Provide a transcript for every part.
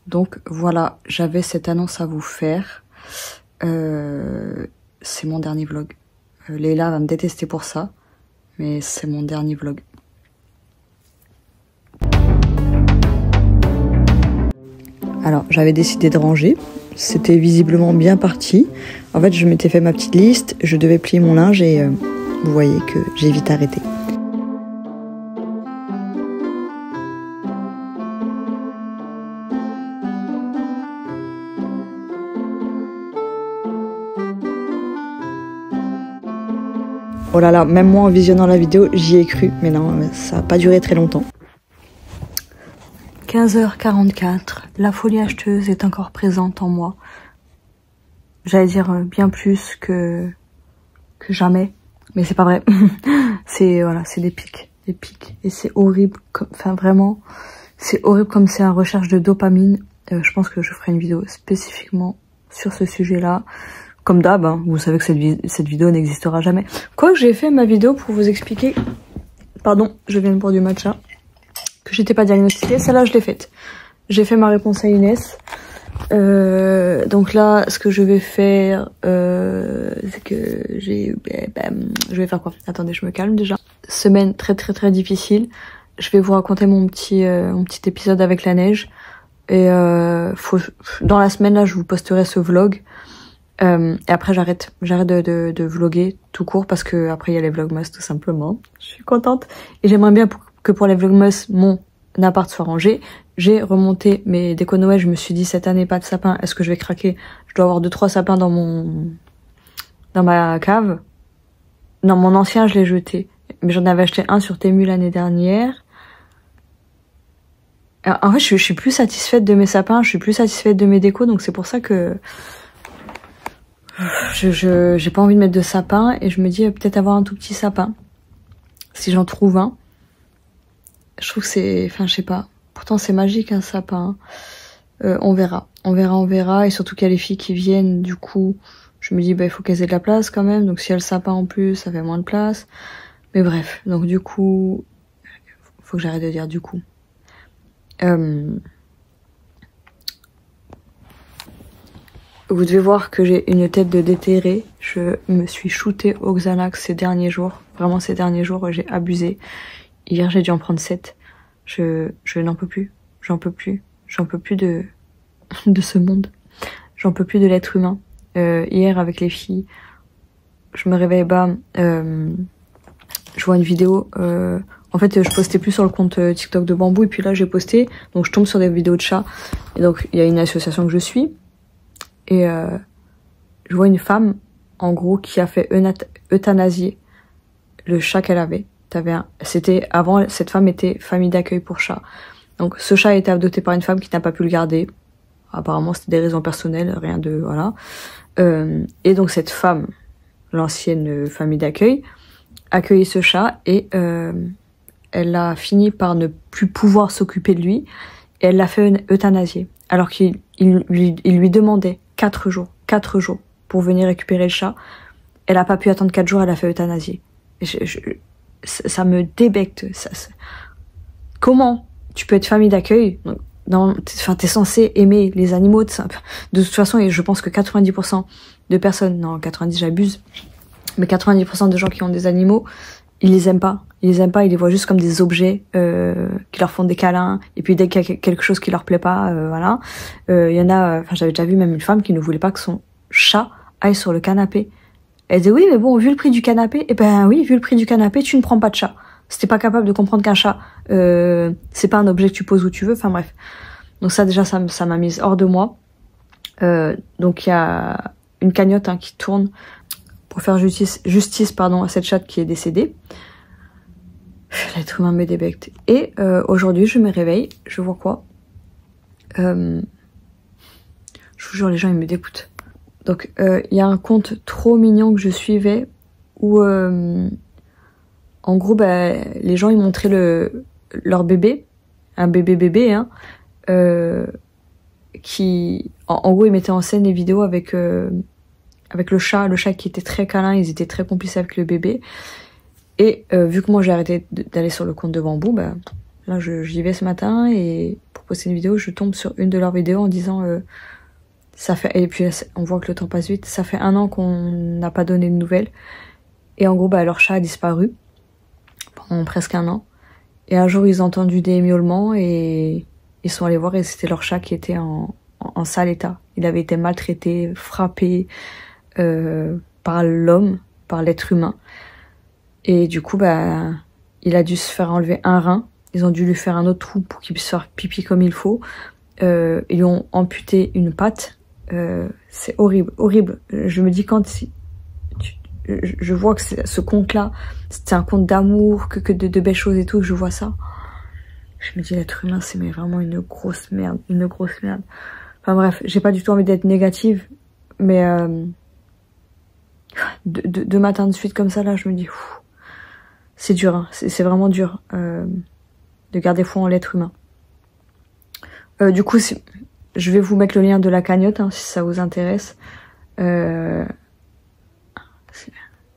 Donc voilà, j'avais cette annonce à vous faire. C'est mon dernier vlog. Leila va me détester pour ça, mais c'est mon dernier vlog. Alors, j'avais décidé de ranger. C'était visiblement bien parti. En fait, je m'étais fait ma petite liste, je devais plier mon linge et vous voyez que j'ai vite arrêté. Oh là là, même moi en visionnant la vidéo, j'y ai cru, mais non, ça n'a pas duré très longtemps. 15h44, la folie acheteuse est encore présente en moi. J'allais dire bien plus que jamais, mais c'est pas vrai. C'est voilà, c'est des pics, et c'est horrible. Enfin vraiment, c'est horrible comme c'est en recherche de dopamine. Je pense que je ferai une vidéo spécifiquement sur ce sujet-là. Comme d'hab, hein, vous savez que cette vidéo n'existera jamais. Quoi que j'ai fait ma vidéo pour vous expliquer... Pardon, je viens de boire du matcha. Que j'étais pas diagnostiquée, celle-là je l'ai faite. J'ai fait ma réponse à Inès. Donc là, ce que je vais faire, c'est que je vais faire quoi? Attendez, je me calme déjà. Semaine très difficile. Je vais vous raconter mon petit épisode avec la neige. Et dans la semaine là, je vous posterai ce vlog. Et après j'arrête de vlogger tout court parce que après il y a les vlogmas tout simplement. Je suis contente et j'aimerais bien que pour les vlogmas mon appart soit rangé. J'ai remonté mes déco Noël, je me suis dit cette année pas de sapin, est-ce que je vais craquer? Je dois avoir 2-3 sapins dans ma cave. Non, mon ancien je l'ai jeté, mais j'en avais acheté un sur Temu l'année dernière. En fait je suis plus satisfaite de mes sapins, je suis plus satisfaite de mes décos, donc c'est pour ça que j'ai pas envie de mettre de sapin et je me dis peut-être avoir un tout petit sapin si j'en trouve un. Je trouve que c'est, enfin je sais pas, pourtant c'est magique un sapin. On verra et surtout qu'il y a les filles qui viennent, du coup je me dis bah il faut qu'elles aient de la place quand même, donc s'il y a le sapin en plus ça fait moins de place, mais bref, donc du coup faut que j'arrête de dire du coup. Vous devez voir que j'ai une tête de déterré. Je me suis shootée au Xanax ces derniers jours. Vraiment ces derniers jours, j'ai abusé. Hier, j'ai dû en prendre 7. Je n'en peux plus. J'en peux plus. J'en peux plus de ce monde. J'en peux plus de l'être humain. Hier, avec les filles, je me réveille, je vois une vidéo. En fait, je postais plus sur le compte TikTok de Bambou. Et puis là, j'ai posté. Donc, je tombe sur des vidéos de chats. Et donc, il y a une association que je suis. Et je vois une femme, en gros, qui a fait euthanasier le chat qu'elle avait. C'était avant, cette femme était famille d'accueil pour chats. Donc ce chat a été adopté par une femme qui n'a pas pu le garder. Apparemment, c'était des raisons personnelles, rien de voilà. Et donc cette femme, l'ancienne famille d'accueil, accueillit ce chat et elle a fini par ne plus pouvoir s'occuper de lui. Et elle l'a fait euthanasier. Alors qu'il lui demandait 4 jours pour venir récupérer le chat. Elle a pas pu attendre 4 jours, elle a fait euthanasier. Ça me débecte. Comment tu peux être famille d'accueil? Enfin, t'es censé aimer les animaux. De toute façon, et je pense que 90% de personnes, non 90 j'abuse, mais 90% de gens qui ont des animaux, ils les aiment pas. Ils les voient juste comme des objets qui leur font des câlins. Et puis dès qu'il y a quelque chose qui leur plaît pas, voilà. Il y en a, enfin j'avais déjà vu même une femme qui ne voulait pas que son chat aille sur le canapé. Elle disait oui mais bon vu le prix du canapé, eh ben oui vu le prix du canapé tu ne prends pas de chat. Si t'es pas capable de comprendre qu'un chat c'est pas un objet que tu poses où tu veux, enfin bref. Donc ça déjà ça m'a mise hors de moi. Donc il y a une cagnotte qui tourne pour faire justice à cette chatte qui est décédée. L'être humain me débecte. Et aujourd'hui, je me réveille, je vois quoi? Je vous jure, les gens, ils me dégoûtent. Donc, il y a un compte trop mignon que je suivais où, en gros, les gens, ils montraient leur bébé, un bébé, hein, qui, en gros, ils mettaient en scène des vidéos avec le chat qui était très câlin, ils étaient très complices avec le bébé. Et vu que moi j'ai arrêté d'aller sur le compte de Bambou, là j'y vais ce matin et pour poster une vidéo, je tombe sur une de leurs vidéos en disant ça fait, et puis on voit que le temps passe vite, ça fait 1 an qu'on n'a pas donné de nouvelles. Et en gros, bah, leur chat a disparu pendant presque 1 an. Et un jour, ils ont entendu des miaulements et ils sont allés voir et c'était leur chat qui était en sale état. Il avait été maltraité, frappé par l'homme, par l'être humain. Et du coup, bah, il a dû se faire enlever un rein. Ils ont dû lui faire un autre trou pour qu'il puisse faire pipi comme il faut. Ils lui ont amputé une patte. C'est horrible, horrible. Je me dis je vois que ce conte-là, c'est un conte d'amour, que de belles choses et tout, que je vois ça. Je me dis, l'être humain, c'est vraiment une grosse merde, une grosse merde. Enfin bref, j'ai pas du tout envie d'être négative, mais deux matins de suite comme ça, là, je me dis, c'est dur, hein, c'est vraiment dur de garder foi en l'être humain. Du coup, je vais vous mettre le lien de la cagnotte, hein, si ça vous intéresse.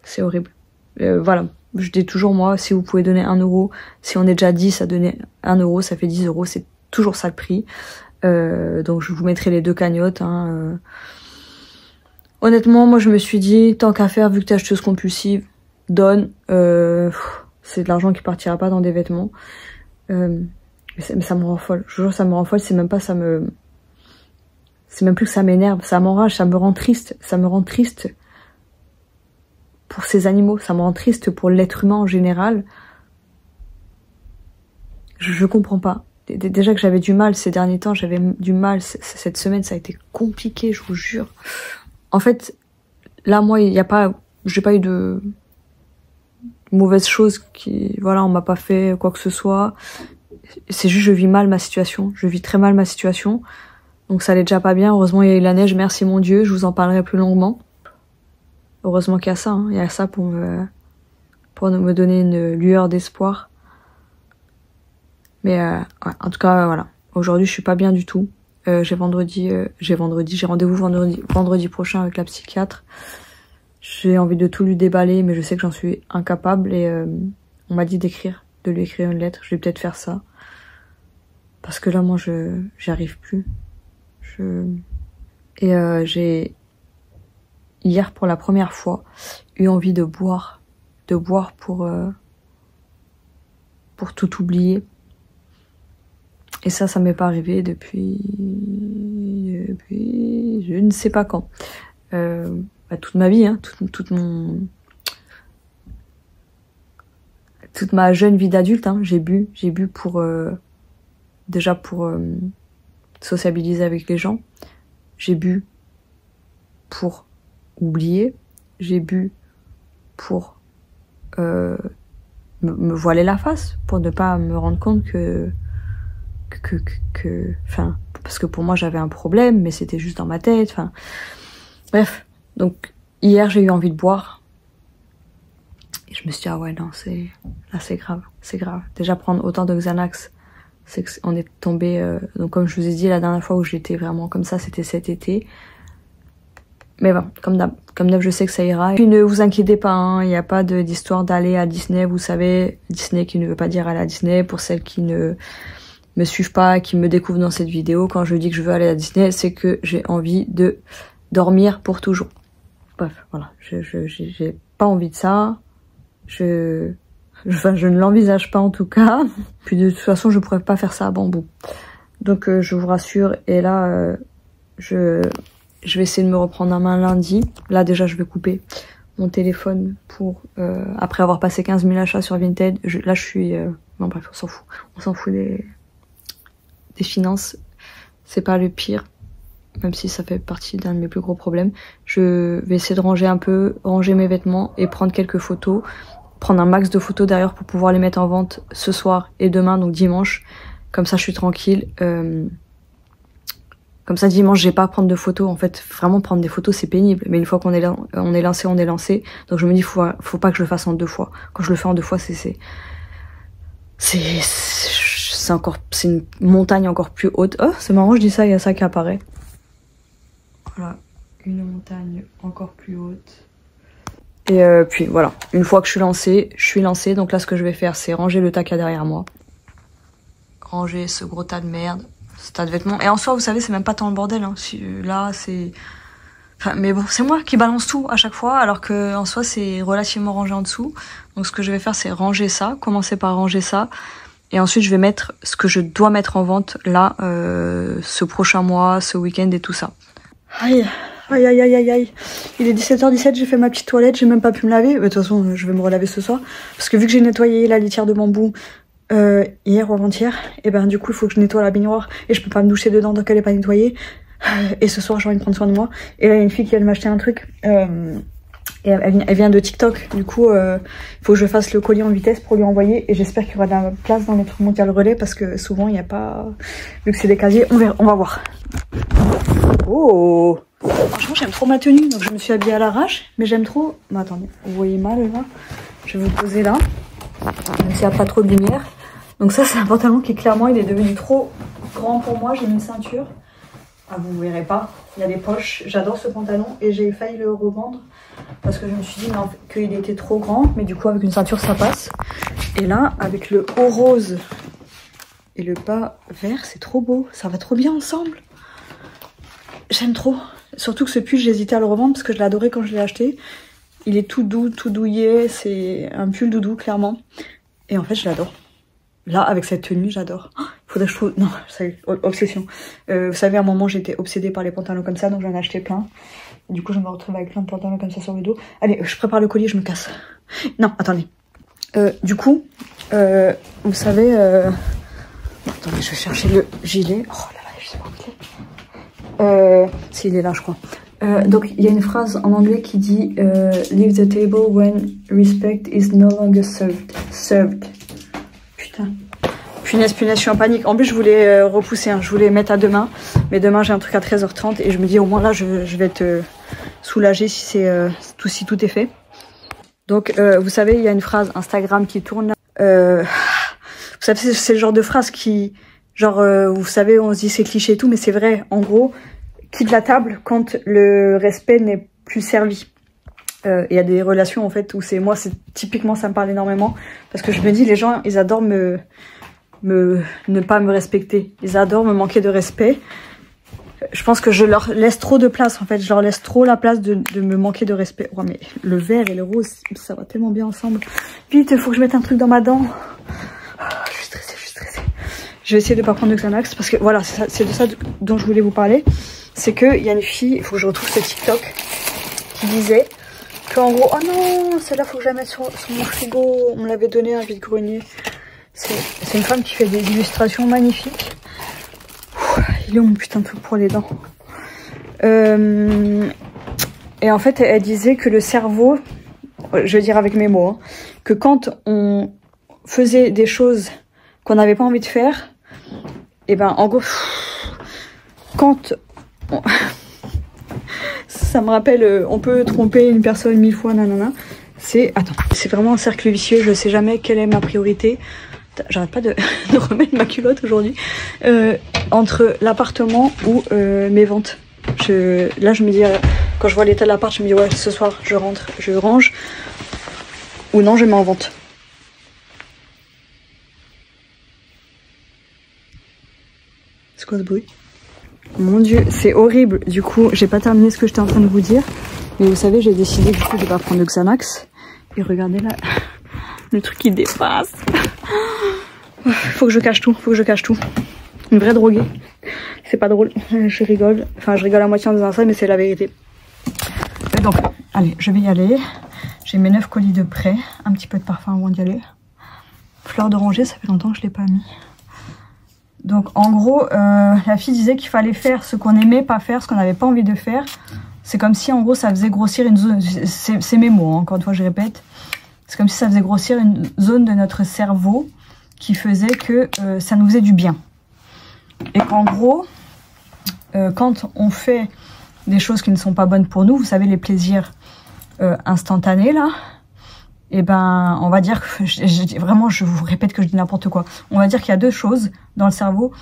C'est horrible. Voilà, je dis toujours moi, si vous pouvez donner 1 euro, si on est déjà 10 à donner 1 euro, ça fait 10 euros, c'est toujours ça le prix. Donc je vous mettrai les 2 cagnottes. Hein, Honnêtement, moi je me suis dit, tant qu'à faire, vu que t'es acheteuse compulsive, donne. C'est de l'argent qui partira pas dans des vêtements. Mais ça me rend folle. Je vous jure, ça me rend folle. C'est même pas c'est même plus que ça m'énerve, ça m'enrage, ça me rend triste. Ça me rend triste pour ces animaux, ça me rend triste pour l'être humain en général. Je comprends pas. Déjà que j'avais du mal ces derniers temps, j'avais du mal. Cette semaine, ça a été compliqué, je vous jure. En fait, là, moi, j'ai pas eu de mauvaises choses voilà, on m'a pas fait quoi que ce soit. C'est juste, je vis mal ma situation. Je vis très mal ma situation. Donc ça allait déjà pas bien. Heureusement, il y a eu la neige, merci mon Dieu. Je vous en parlerai plus longuement. Heureusement qu'il y a ça, hein. Il y a ça pour me donner une lueur d'espoir. Mais ouais, en tout cas, voilà. Aujourd'hui, je suis pas bien du tout. J'ai rendez-vous vendredi prochain avec la psychiatre. J'ai envie de tout lui déballer, mais je sais que j'en suis incapable et on m'a dit de lui écrire une lettre. Je vais peut-être faire ça. Parce que là, moi, j'y arrive plus. J'ai hier, pour la première fois, eu envie de boire pour tout oublier. Et ça m'est pas arrivé depuis je ne sais pas quand. Toute ma vie, hein, toute ma jeune vie d'adulte, hein, j'ai bu pour déjà pour sociabiliser avec les gens. J'ai bu pour oublier, j'ai bu pour me voiler la face, pour ne pas me rendre compte enfin, parce que pour moi j'avais un problème, mais c'était juste dans ma tête, enfin, bref. Donc hier j'ai eu envie de boire et je me suis dit ah ouais non c'est grave. Déjà prendre autant de Xanax, c'est qu'on est tombé. Donc comme je vous ai dit la dernière fois où j'étais vraiment comme ça, c'était cet été. Mais bon, comme d'hab, je sais que ça ira. Et puis ne vous inquiétez pas, hein, il n'y a pas d'histoire d'aller à Disney. Vous savez, Disney qui ne veut pas dire aller à Disney. Pour celles qui ne me suivent pas, qui me découvrent dans cette vidéo, quand je dis que je veux aller à Disney, c'est que j'ai envie de dormir pour toujours. Bref, voilà, j'ai pas envie de ça. Je ne l'envisage pas en tout cas. Puis de toute façon, je pourrais pas faire ça à Bambou. Donc je vous rassure. Et là, je vais essayer de me reprendre en main lundi. Là déjà, je vais couper mon téléphone pour après avoir passé 15 000 achats sur Vinted. Là, je suis non bref, on s'en fout. On s'en fout des finances. C'est pas le pire, même si ça fait partie d'un de mes plus gros problèmes. Je vais essayer de ranger mes vêtements et prendre quelques photos. Prendre un max de photos d'ailleurs pour pouvoir les mettre en vente ce soir et demain, donc dimanche. Comme ça, je suis tranquille. Comme ça, dimanche, j'ai pas à prendre de photos. En fait, vraiment prendre des photos, c'est pénible. Mais une fois qu'on est lancé, on est lancé. Donc je me dis, faut pas que je le fasse en 2 fois. Quand je le fais en 2 fois, c'est une montagne encore plus haute. Oh, c'est marrant, je dis ça, il y a ça qui apparaît. Voilà, une montagne encore plus haute. Et puis voilà, une fois que je suis lancée. Donc là, ce que je vais faire, c'est ranger le tac à derrière moi. ranger ce gros tas de merde, ce tas de vêtements. Et en soi, vous savez, c'est même pas tant le bordel. Hein. Là, c'est... Enfin, mais bon, c'est moi qui balance tout à chaque fois, alors que en soi, c'est relativement rangé en dessous. Donc ce que je vais faire, c'est ranger ça, commencer par ranger ça. Et ensuite, je vais mettre ce que je dois mettre en vente là, ce prochain mois, ce week-end et tout ça. Aïe, aïe, aïe, aïe, aïe, aïe. Il est 17h17, j'ai fait ma petite toilette, j'ai même pas pu me laver. De toute façon, je vais me relaver ce soir. Parce que vu que j'ai nettoyé la litière de bambou hier ou avant-hier, et ben du coup, il faut que je nettoie la baignoire. Et je peux pas me doucher dedans tant qu'elle est pas nettoyée. Et ce soir, j'ai envie de prendre soin de moi. Et là, il y a une fille qui vient de m'acheter un truc. Et elle vient de TikTok, du coup il faut que je fasse le colis en vitesse pour lui envoyer et j'espère qu'il y aura de la place dans notre mondial relais parce que souvent il n'y a pas, vu que c'est des casiers, on va voir. Oh, franchement j'aime trop ma tenue, donc je me suis habillée à l'arrache, mais j'aime trop, mais attendez, vous voyez mal là, je vais vous poser là, même s'il n'y a pas trop de lumière. Donc ça c'est un pantalon qui clairement il est devenu trop grand pour moi, j'ai mis une ceinture, ah vous verrez pas, il y a des poches, j'adore ce pantalon et j'ai failli le revendre. Parce que je me suis dit qu'il était trop grand, mais du coup avec une ceinture ça passe. Et là, avec le haut rose et le bas vert, c'est trop beau. Ça va trop bien ensemble. J'aime trop. Surtout que ce pull, j'hésitais à le revendre parce que je l'adorais quand je l'ai acheté. Il est tout doux, tout douillet. C'est un pull doudou, clairement. Et en fait, je l'adore. Là, avec cette tenue, j'adore. Il faudrait que je trouve... Non, c'est obsession. Vous savez, à un moment, j'étais obsédée par les pantalons comme ça, donc j'en ai acheté plein. Du coup, je me retrouve avec plein de pantalons comme ça sur le dos. Allez, je prépare le colis, je me casse. Non, attendez. Du coup, vous savez... Attendez, je vais chercher le gilet. Oh là là, je sais pas où il est. Si, il est là, je crois. Donc, il y a une phrase en anglais qui dit leave the table when respect is no longer served. Putain. Punaise, je suis en panique. En plus, je voulais repousser, hein. Je voulais mettre à demain. Mais demain, j'ai un truc à 13h30 et je me dis au moins là, je vais être soulagée si c'est si tout est fait. Donc, vous savez, il y a une phrase Instagram qui tourne. Vous savez, c'est le genre de phrase qui, genre, vous savez, on se dit c'est cliché et tout, mais c'est vrai. En gros, quitte la table quand le respect n'est plus servi. Il y a des relations en fait où c'est moi, c'est typiquement ça me parle énormément parce que je me dis les gens, ils adorent ne pas me respecter. Ils adorent me manquer de respect. Je pense que je leur laisse trop de place en fait. Je leur laisse trop la place de me manquer de respect. Oh, mais le vert et le rose, ça va tellement bien ensemble. Vite, il faut que je mette un truc dans ma dent. Oh, je suis stressée. Je vais essayer de pas prendre de Xanax parce que voilà, c'est de ça dont je voulais vous parler. C'est qu'il y a une fille, il faut que je retrouve ce TikTok, qui disait qu'en gros, oh non, celle-là, faut que je la mette sur mon frigo. On me l'avait donné un vide-grenier. C'est une femme qui fait des illustrations magnifiques. Il est où mon putain de truc pour les dents? Et en fait, elle disait que le cerveau, je vais dire avec mes mots, hein, que quand on faisait des choses qu'on n'avait pas envie de faire, et ben en gros, quand ça me rappelle, on peut tromper une personne 1000 fois, nanana. C'est vraiment un cercle vicieux. Je sais jamais quelle est ma priorité. J'arrête pas de remettre ma culotte aujourd'hui. Entre l'appartement ou mes ventes. Là, je me dis, quand je vois l'état de l'appart, je me dis, ouais, ce soir, je rentre, je range. Ou non, je mets en vente. C'est quoi ce bruit? Mon Dieu, c'est horrible. Du coup, j'ai pas terminé ce que j'étais en train de vous dire. Mais vous savez, j'ai décidé que du coup, je vais pas prendre de Xanax. Et regardez là, le truc qui dépasse. Faut que je cache tout, Une vraie droguée. C'est pas drôle, je rigole. Enfin, je rigole à moitié en disant ça, mais c'est la vérité. Et donc, allez, je vais y aller. J'ai mes 9 colis de prêt. Un petit peu de parfum avant d'y aller. Fleur d'oranger, ça fait longtemps que je l'ai pas mis. Donc, en gros, la fille disait qu'il fallait faire ce qu'on aimait pas faire, ce qu'on n'avait pas envie de faire. C'est comme si, en gros, ça faisait grossir une zone... C'est mes mots, hein, encore une fois, je répète. C'est comme si ça faisait grossir une zone de notre cerveau qui faisait que ça nous faisait du bien. Et qu'en gros, quand on fait des choses qui ne sont pas bonnes pour nous, vous savez, les plaisirs instantanés, là, et ben, on va dire que, vraiment, je vous répète que je dis n'importe quoi. On va dire qu'il y a deux choses dans le cerveau.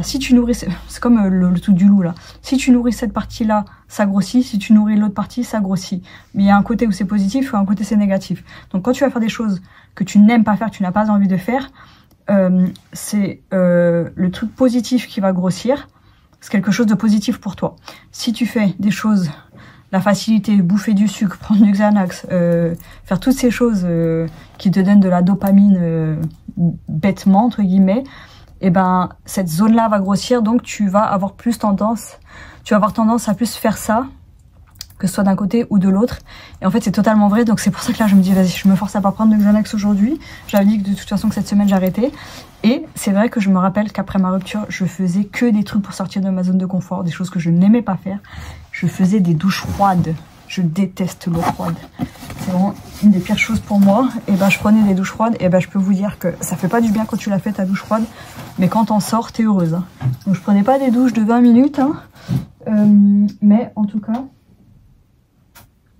Si tu nourris, c'est comme le truc du loup, là. Si tu nourris cette partie-là, ça grossit. Si tu nourris l'autre partie, ça grossit. Mais il y a un côté où c'est positif et un côté c'est négatif. Donc, quand tu vas faire des choses que tu n'aimes pas faire, que tu n'as pas envie de faire, c'est le truc positif qui va grossir. C'est quelque chose de positif pour toi. Si tu fais des choses, la facilité, bouffer du sucre, prendre du Xanax, faire toutes ces choses qui te donnent de la dopamine bêtement, entre guillemets, et ben cette zone-là va grossir, donc tu vas avoir tendance à plus faire ça, que ce soit d'un côté ou de l'autre. Et en fait, c'est totalement vrai. Donc c'est pour ça que là, je me dis, vas-y, je me force à pas prendre de Xanax aujourd'hui. J'avais dit que de toute façon, que cette semaine, j'arrêtais. Et c'est vrai que je me rappelle qu'après ma rupture, je faisais que des trucs pour sortir de ma zone de confort, des choses que je n'aimais pas faire. Je faisais des douches froides. Je déteste l'eau froide. C'est vraiment une des pires choses pour moi. Et ben, je prenais des douches froides. Et ben, je peux vous dire que ça fait pas du bien quand tu l'as fait ta douche froide. Mais quand t'en sors, t'es heureuse. Hein. Donc, je prenais pas des douches de 20 minutes. Hein. Mais en tout cas,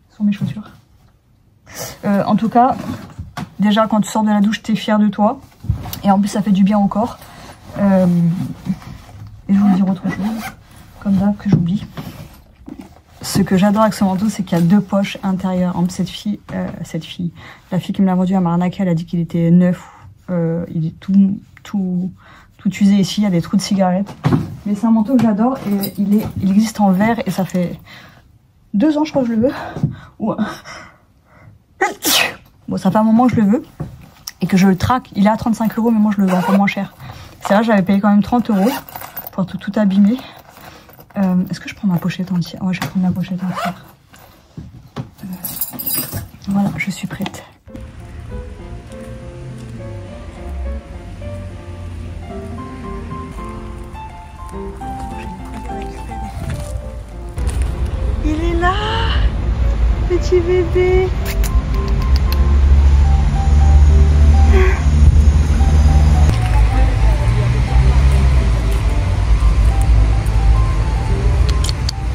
sont mes chaussures. En tout cas, déjà, quand tu sors de la douche, t'es fière de toi. Et en plus, ça fait du bien au corps. Et je vais vous dire autre chose. Comme d'hab que j'oublie. Ce que j'adore avec ce manteau, c'est qu'il y a 2 poches intérieures. En plus, la fille qui me l'a vendu, elle m'a arnaqué, elle a dit qu'il était neuf. Il est tout usé ici, il y a des trous de cigarettes. Mais c'est un manteau que j'adore et il existe en vert et ça fait 2 ans, je crois que je le veux. Ouais. Bon, ça fait un moment que je le veux et que je le traque. Il est à 35 €, mais moi je le vends pour moins cher. C'est vrai, j'avais payé quand même 30 € pour tout abîmer. Est-ce que je prends ma pochette entière? Ouais, je vais prendre ma pochette entière. Voilà, je suis prête. Il est là, petit bébé.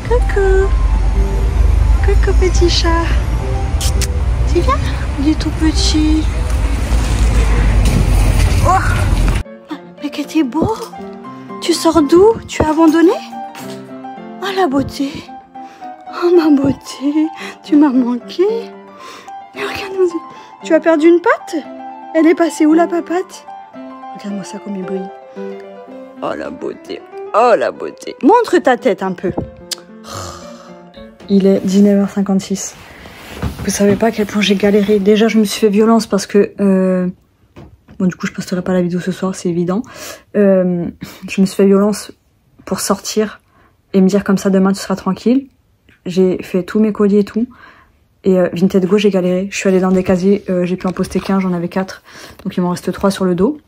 Coucou. Coucou petit chat. Tu viens? Il est tout petit. Oh, mais que t'es beau. Tu sors d'où? Tu as abandonné? Oh la beauté. Oh ma beauté. Tu m'as manqué. Mais regarde-moi. Tu as perdu une patte? Elle est passée où la papate? Regarde-moi ça comme il brille. Oh la beauté. Oh la beauté. Montre ta tête un peu. Il est 19h56. Vous savez pas à quel point j'ai galéré. Déjà, je me suis fait violence parce que... Bon, du coup, je posterai pas la vidéo ce soir, c'est évident. Je me suis fait violence pour sortir et me dire comme ça, demain, tu seras tranquille. J'ai fait tous mes colis et tout. Et Vinted Go, j'ai galéré. Je suis allée dans des casiers, j'ai pu en poster 15, j'en avais 4. Donc, il m'en reste 3 sur le dos.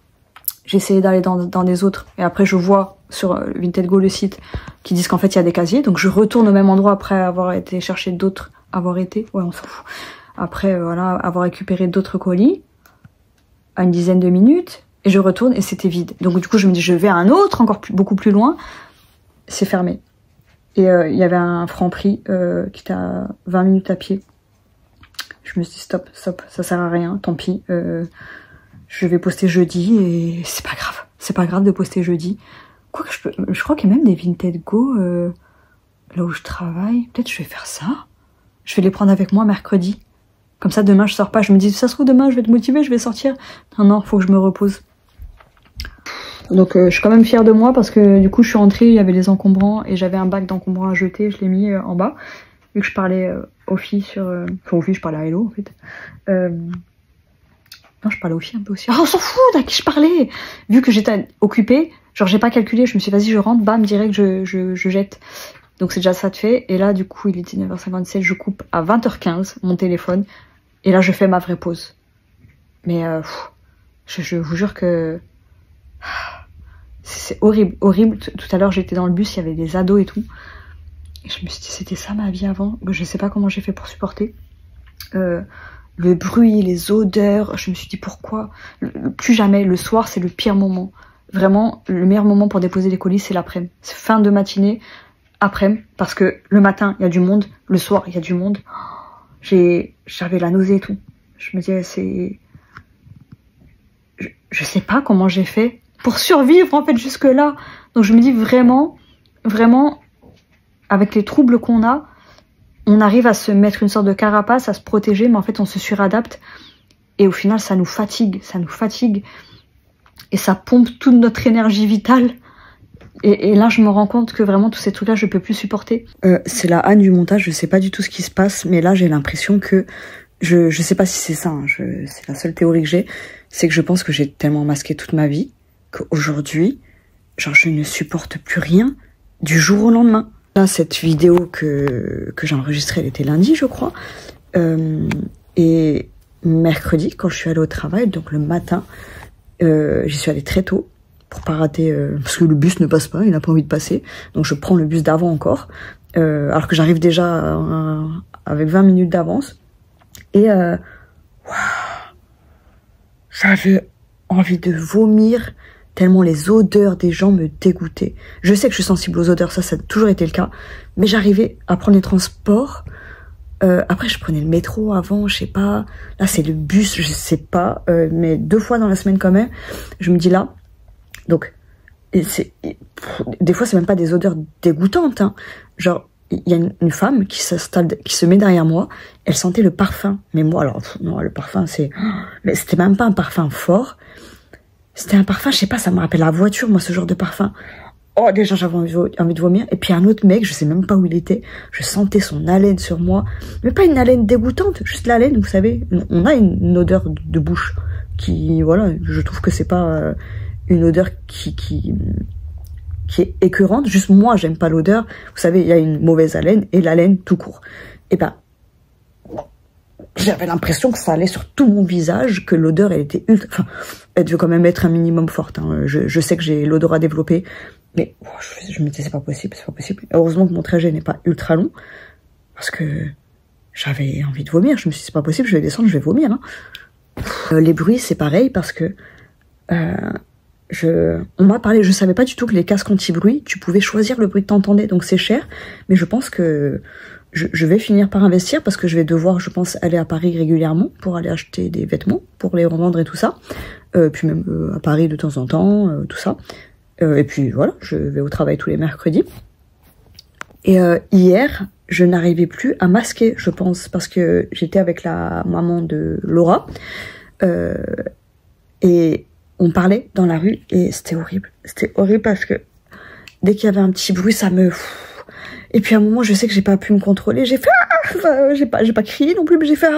J'ai essayé d'aller dans des autres. Et après, je vois sur Vinted Go, le site, qui disent qu'en fait, il y a des casiers. Donc, je retourne au même endroit après avoir été chercher d'autres... Ouais, on s'en fout. Après, voilà, avoir récupéré d'autres colis à une dizaine de minutes. Et je retourne et c'était vide. Donc, du coup, je me dis, je vais à un autre, beaucoup plus loin. C'est fermé. Et il y avait un Franprix qui était à 20 minutes à pied. Je me suis dit, stop, ça sert à rien, tant pis. Je vais poster jeudi et c'est pas grave. C'est pas grave de poster jeudi. Quoique je crois qu'il y a même des Vinted Go là où je travaille. Peut-être je vais faire ça. Je vais les prendre avec moi mercredi. Comme ça, demain, je sors pas. Je me dis, ça se trouve, demain, je vais être motivée, je vais sortir. Non, faut que je me repose. Donc, je suis quand même fière de moi parce que du coup, je suis rentrée, il y avait les encombrants et j'avais un bac d'encombrants à jeter. Je l'ai mis en bas. Vu que je parlais aux filles sur... Enfin, aux filles, je parlais à Hello, en fait. Non, je parlais aux filles un peu aussi. Oh, on s'en fout, à qui je parlais. Vu que j'étais occupée, genre, j'ai pas calculé. Je me suis dit, vas-y, je rentre, bam, direct, je jette. Donc c'est déjà ça de fait. Et là, du coup, il est 19h57, je coupe à 20h15 mon téléphone. Et là, je fais ma vraie pause. Mais je vous jure que... C'est horrible, horrible. Tout à l'heure, j'étais dans le bus, il y avait des ados et tout. Et je me suis dit, c'était ça ma vie avant. Je sais pas comment j'ai fait pour supporter. Le bruit, les odeurs. Je me suis dit, pourquoi? Plus jamais, le soir, c'est le pire moment. Vraiment, le meilleur moment pour déposer les colis, c'est l'après-midi. C'est fin de matinée. Après, parce que le matin, il y a du monde, le soir, il y a du monde. J'avais la nausée et tout. Je me disais, c'est... Je sais pas comment j'ai fait pour survivre, en fait, jusque-là. Donc, je me dis vraiment, avec les troubles qu'on a, on arrive à se mettre une sorte de carapace, à se protéger, mais en fait, on se suradapte. Et au final, ça nous fatigue. Et et ça pompe toute notre énergie vitale. Et là, je me rends compte que vraiment, tous ces trucs-là, je peux plus supporter. C'est la Anne du montage, je sais pas du tout ce qui se passe, mais là, j'ai l'impression que... Je sais pas si c'est ça, hein, c'est la seule théorie que j'ai, c'est que je pense que j'ai tellement masqué toute ma vie, qu'aujourd'hui, genre, je ne supporte plus rien du jour au lendemain. Là, cette vidéo que j'ai enregistrée, elle était lundi, je crois, et mercredi, quand je suis allée au travail, donc le matin, j'y suis allée très tôt, pour pas rater, parce que le bus ne passe pas, il n'a pas envie de passer, donc je prends le bus d'avant encore, alors que j'arrive déjà avec 20 minutes d'avance, et j'avais envie de vomir, tellement les odeurs des gens me dégoûtaient. Je sais que je suis sensible aux odeurs, ça a toujours été le cas, mais j'arrivais à prendre les transports, après je prenais le métro avant, je sais pas, là c'est le bus, je sais pas, mais 2 fois dans la semaine quand même, je me dis là, donc, des fois, c'est même pas des odeurs dégoûtantes, hein. Genre, il y a une femme qui s'installe, qui se met derrière moi, elle sentait le parfum. Mais moi, alors, non, le parfum, mais c'était même pas un parfum fort. C'était un parfum, je sais pas, ça me rappelle la voiture, moi, ce genre de parfum. Oh, déjà, j'avais envie de vomir. Et puis, un autre mec, je sais même pas où il était, je sentais son haleine sur moi. Mais pas une haleine dégoûtante, juste l'haleine, vous savez. On a une odeur de bouche qui, voilà, je trouve que c'est pas... une odeur qui est écœurante. Juste moi, j'aime pas l'odeur. Vous savez, il y a une mauvaise haleine et l'haleine tout court. Et ben, j'avais l'impression que ça allait sur tout mon visage, que l'odeur, elle était ultra... Enfin, elle devait quand même être un minimum forte. Hein. Je sais que j'ai l'odorat développé, mais je me disais, c'est pas possible, c'est pas possible. Heureusement que mon trajet n'est pas ultra long, parce que j'avais envie de vomir. Je me suis dit, c'est pas possible, je vais descendre, je vais vomir. Hein. Les bruits, c'est pareil, parce que... on m'a parlé, je savais pas du tout que les casques anti-bruit, tu pouvais choisir le bruit que t'entendais, donc c'est cher, mais je pense que je vais finir par investir parce que je vais devoir, je pense, aller à Paris régulièrement pour aller acheter des vêtements, pour les revendre et tout ça, puis même à Paris de temps en temps, tout ça, et puis voilà, je vais au travail tous les mercredis. Et hier, je n'arrivais plus à masquer, je pense, parce que j'étais avec la maman de Laura, et on parlait dans la rue et c'était horrible. C'était horrible parce que dès qu'il y avait un petit bruit, ça me... Et puis à un moment, je sais que j'ai pas pu me contrôler. J'ai fait... Enfin, j'ai pas crié non plus, mais j'ai fait...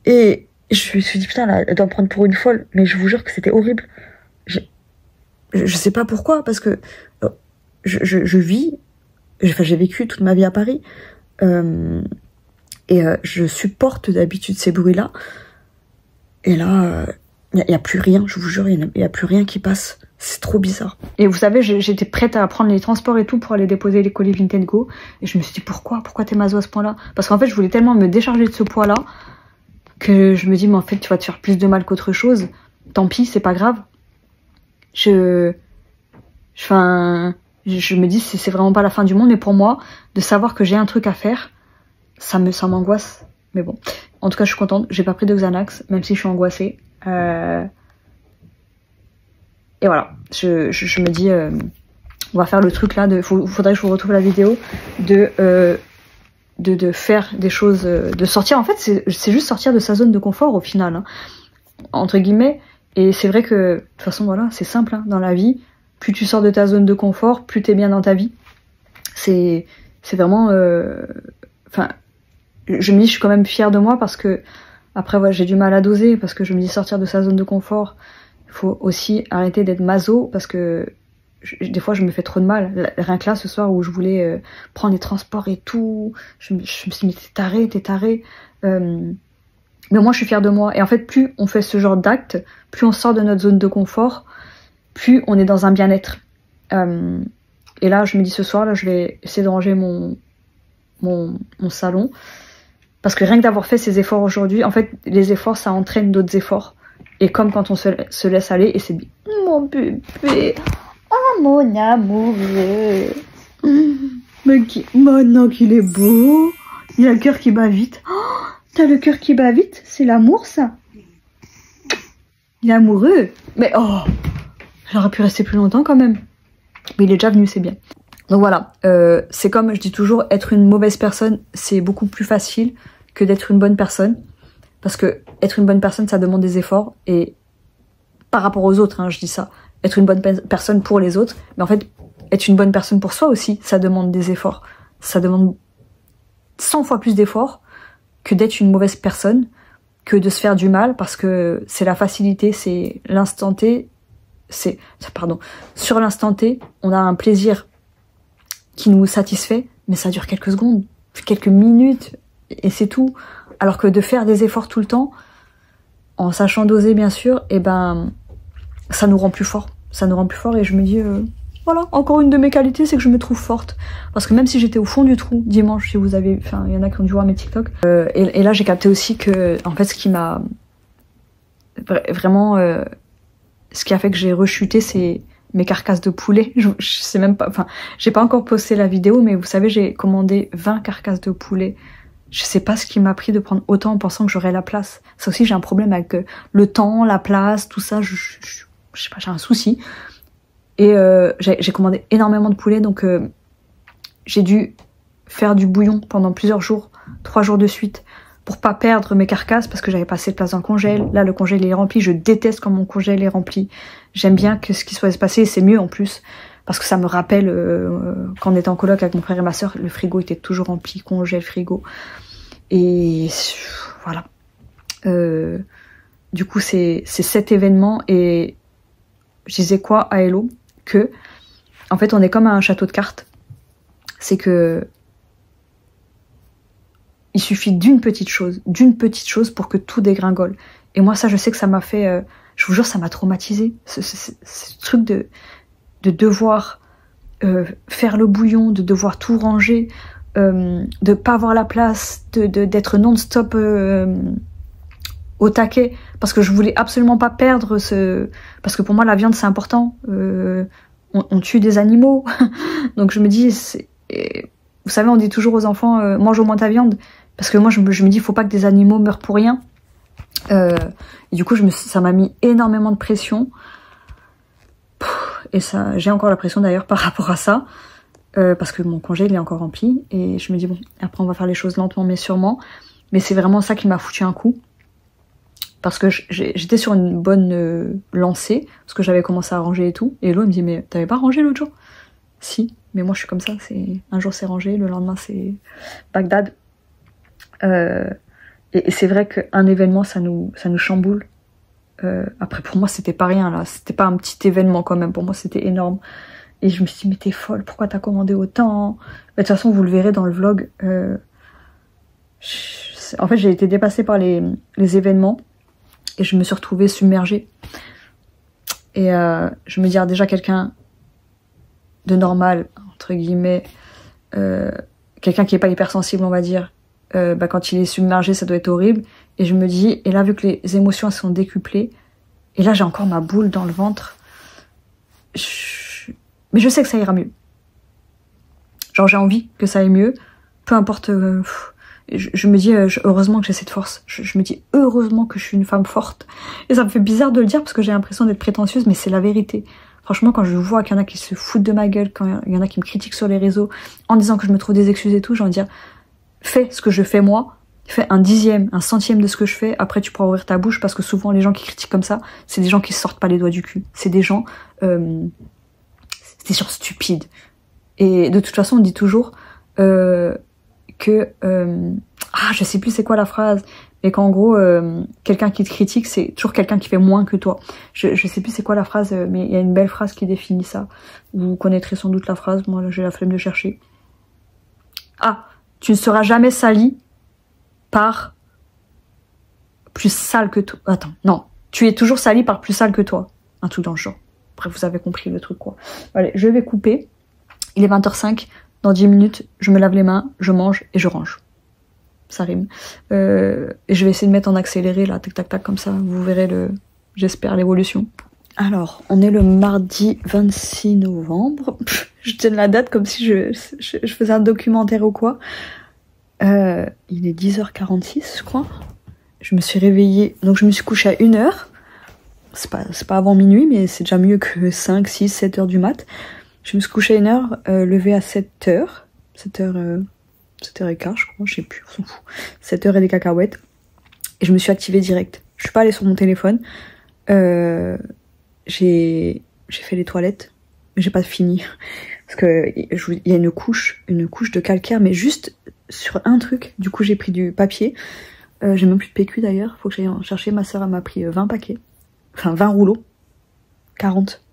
Et je me suis dit, putain, là, elle doit me prendre pour une folle. Mais je vous jure que c'était horrible. Je sais pas pourquoi, parce que je vis... Enfin, j'ai vécu toute ma vie à Paris. Et je supporte d'habitude ces bruits-là. Et là... Il n'y a plus rien, je vous jure, il n'y a plus rien qui passe. C'est trop bizarre. Et vous savez, j'étais prête à prendre les transports et tout pour aller déposer les colis Vinted Go. Et je me suis dit, pourquoi t'es maso à ce point-là? Parce qu'en fait, je voulais tellement me décharger de ce poids-là que je me dis, mais en fait, tu vas te faire plus de mal qu'autre chose. Tant pis, c'est pas grave. Je me dis, c'est vraiment pas la fin du monde. Mais pour moi, de savoir que j'ai un truc à faire, ça m'angoisse. Mais bon, en tout cas, je suis contente. J'ai pas pris de Xanax, même si je suis angoissée. Et voilà, je me dis, on va faire le truc là, faudrait que je vous retrouve la vidéo de faire des choses, de sortir. En fait, c'est juste sortir de sa zone de confort au final, hein, entre guillemets. Et c'est vrai que, de toute façon, voilà, c'est simple, hein, dans la vie. Plus tu sors de ta zone de confort, plus t'es bien dans ta vie. C'est vraiment... Enfin, je me dis, je suis quand même fière de moi parce que après, ouais, j'ai du mal à doser parce que je me dis sortir de sa zone de confort. Il faut aussi arrêter d'être maso parce que des fois, je me fais trop de mal. Rien que là, ce soir où je voulais prendre les transports et tout, je me suis dit, t'es taré. Mais moi, je suis fière de moi. Et en fait, plus on fait ce genre d'acte, plus on sort de notre zone de confort, plus on est dans un bien-être. Et là, je me dis ce soir, là, je vais essayer de ranger mon salon. Parce que rien que d'avoir fait ces efforts aujourd'hui, en fait, les efforts, ça entraîne d'autres efforts. Et comme quand on se laisse aller, et c'est bien. Mon bébé, oh mon amoureux. Mais maintenant qu'il est beau, il a le cœur qui bat vite. Oh, t'as le cœur qui bat vite? C'est l'amour, ça? Il est amoureux. Mais oh, j'aurais pu rester plus longtemps quand même. Mais il est déjà venu, c'est bien. Donc voilà, c'est comme je dis toujours, être une mauvaise personne, c'est beaucoup plus facile que d'être une bonne personne. Parce que être une bonne personne, ça demande des efforts. Et par rapport aux autres, hein, je dis ça. Être une bonne personne pour les autres, mais en fait, être une bonne personne pour soi aussi, ça demande des efforts. Ça demande 100 fois plus d'efforts que d'être une mauvaise personne, que de se faire du mal, parce que c'est la facilité, c'est l'instant T, sur l'instant T, on a un plaisir qui nous satisfait, mais ça dure quelques secondes, quelques minutes, et c'est tout. Alors que de faire des efforts tout le temps, en sachant doser bien sûr, et ben, ça nous rend plus fort. Ça nous rend plus fort, et je me dis, voilà, encore une de mes qualités, c'est que je me trouve forte. Parce que même si j'étais au fond du trou dimanche, si vous avez, enfin, il y en a qui ont dû voir mes TikTok, et là j'ai capté aussi que, en fait, ce qui m'a vraiment, ce qui a fait que j'ai rechuté, c'est mes carcasses de poulet. Je sais même pas, enfin, j'ai pas encore posté la vidéo, mais vous savez, j'ai commandé 20 carcasses de poulet. Je sais pas ce qui m'a pris de prendre autant en pensant que j'aurais la place. Ça aussi, j'ai un problème avec le temps, la place, tout ça. Je sais pas, j'ai un souci. Et j'ai commandé énormément de poulet, donc j'ai dû faire du bouillon pendant plusieurs jours, 3 jours de suite, pour pas perdre mes carcasses, parce que j'avais pas assez de place dans le congèle. Là, le congèle est rempli. Je déteste quand mon congèle est rempli. J'aime bien que ce qui soit passé, c'est mieux en plus, parce que ça me rappelle quand on était en coloc avec mon frère et ma sœur, le frigo était toujours rempli, congèle, frigo. Et voilà. Du coup, c'est cet événement, et je disais quoi à Hello, que en fait on est comme à un château de cartes. C'est que il suffit d'une petite chose pour que tout dégringole. Et moi ça, je sais que ça m'a fait, je vous jure, ça m'a traumatisée. Ce truc de devoir faire le bouillon, de devoir tout ranger, de pas avoir la place, d'être non-stop au taquet, parce que je voulais absolument pas perdre parce que pour moi la viande c'est important. On tue des animaux, donc je me dis, vous savez, on dit toujours aux enfants, mange au moins ta viande, parce que moi je me dis, faut pas que des animaux meurent pour rien. Et du coup ça m'a mis énormément de pression, et ça, j'ai encore la pression d'ailleurs par rapport à ça, parce que mon congé il est encore rempli, et je me dis bon, après on va faire les choses lentement mais sûrement. Mais c'est vraiment ça qui m'a foutu un coup, parce que j'étais sur une bonne lancée, parce que j'avais commencé à ranger et tout, et Hello me dit, mais t'avais pas rangé l'autre jour? Si, mais moi je suis comme ça, c'est un jour c'est rangé, le lendemain c'est Bagdad. Et c'est vrai qu'un événement ça nous chamboule. Après pour moi c'était pas rien là, c'était pas un petit événement quand même, pour moi c'était énorme. Et je me suis dit, mais t'es folle, pourquoi t'as commandé autant? Mais de toute façon vous le verrez dans le vlog, en fait j'ai été dépassée par les événements, et je me suis retrouvée submergée. Et je me dis, déjà quelqu'un de normal, entre guillemets, quelqu'un qui est pas hypersensible on va dire, quand il est submergé ça doit être horrible. Et je me dis, et là vu que les émotions sont décuplées, et là j'ai encore ma boule dans le ventre, mais je sais que ça ira mieux. Genre j'ai envie que ça aille mieux, peu importe. Je me dis, heureusement que j'ai cette force. Je me dis, heureusement que je suis une femme forte. Et ça me fait bizarre de le dire, parce que j'ai l'impression d'être prétentieuse, mais c'est la vérité. Franchement, quand je vois qu'il y en a qui se foutent de ma gueule, quand il y en a qui me critiquent sur les réseaux, en disant que je me trouve des excuses et tout, j'ai envie de dire, fais ce que je fais moi, fais un dixième, un centième de ce que je fais, après tu pourras ouvrir ta bouche, parce que souvent les gens qui critiquent comme ça, c'est des gens qui sortent pas les doigts du cul. C'est des gens stupides. Et de toute façon, on dit toujours que je sais plus c'est quoi la phrase, mais qu'en gros quelqu'un qui te critique c'est toujours quelqu'un qui fait moins que toi. Je sais plus c'est quoi la phrase, mais il y a une belle phrase qui définit ça. Vous connaîtrez sans doute la phrase, moi j'ai la flemme de chercher. Tu ne seras jamais sali par plus sale que toi. Attends, non, tu es toujours sali par plus sale que toi, un truc dans le genre. Bref, vous avez compris le truc quoi. Allez, je vais couper, il est 20h05. Dans 10 minutes, je me lave les mains, je mange et je range. Ça rime. Et je vais essayer de mettre en accéléré, là, tac tac tac, comme ça, vous verrez j'espère l'évolution. Alors, on est le mardi 26 novembre. Je donne la date comme si je faisais un documentaire ou quoi. Il est 10h46, je crois. Je me suis réveillée, donc je me suis couchée à 1h. C'est pas avant minuit, mais c'est déjà mieux que 5, 6, 7 heures du mat. Je me suis couchée à 1h, levée à 7h, 7h15 je crois, je sais plus, on s'en fout. 7h et des cacahuètes. Et je me suis activée direct. Je suis pas allée sur mon téléphone. j'ai fait les toilettes, mais j'ai pas fini. Parce que il y a une couche de calcaire, mais juste sur un truc. Du coup, j'ai pris du papier. J'ai même plus de PQ d'ailleurs. Faut que j'aille en chercher. Ma soeur, elle m'a pris 20 paquets. Enfin, 20 rouleaux. 40.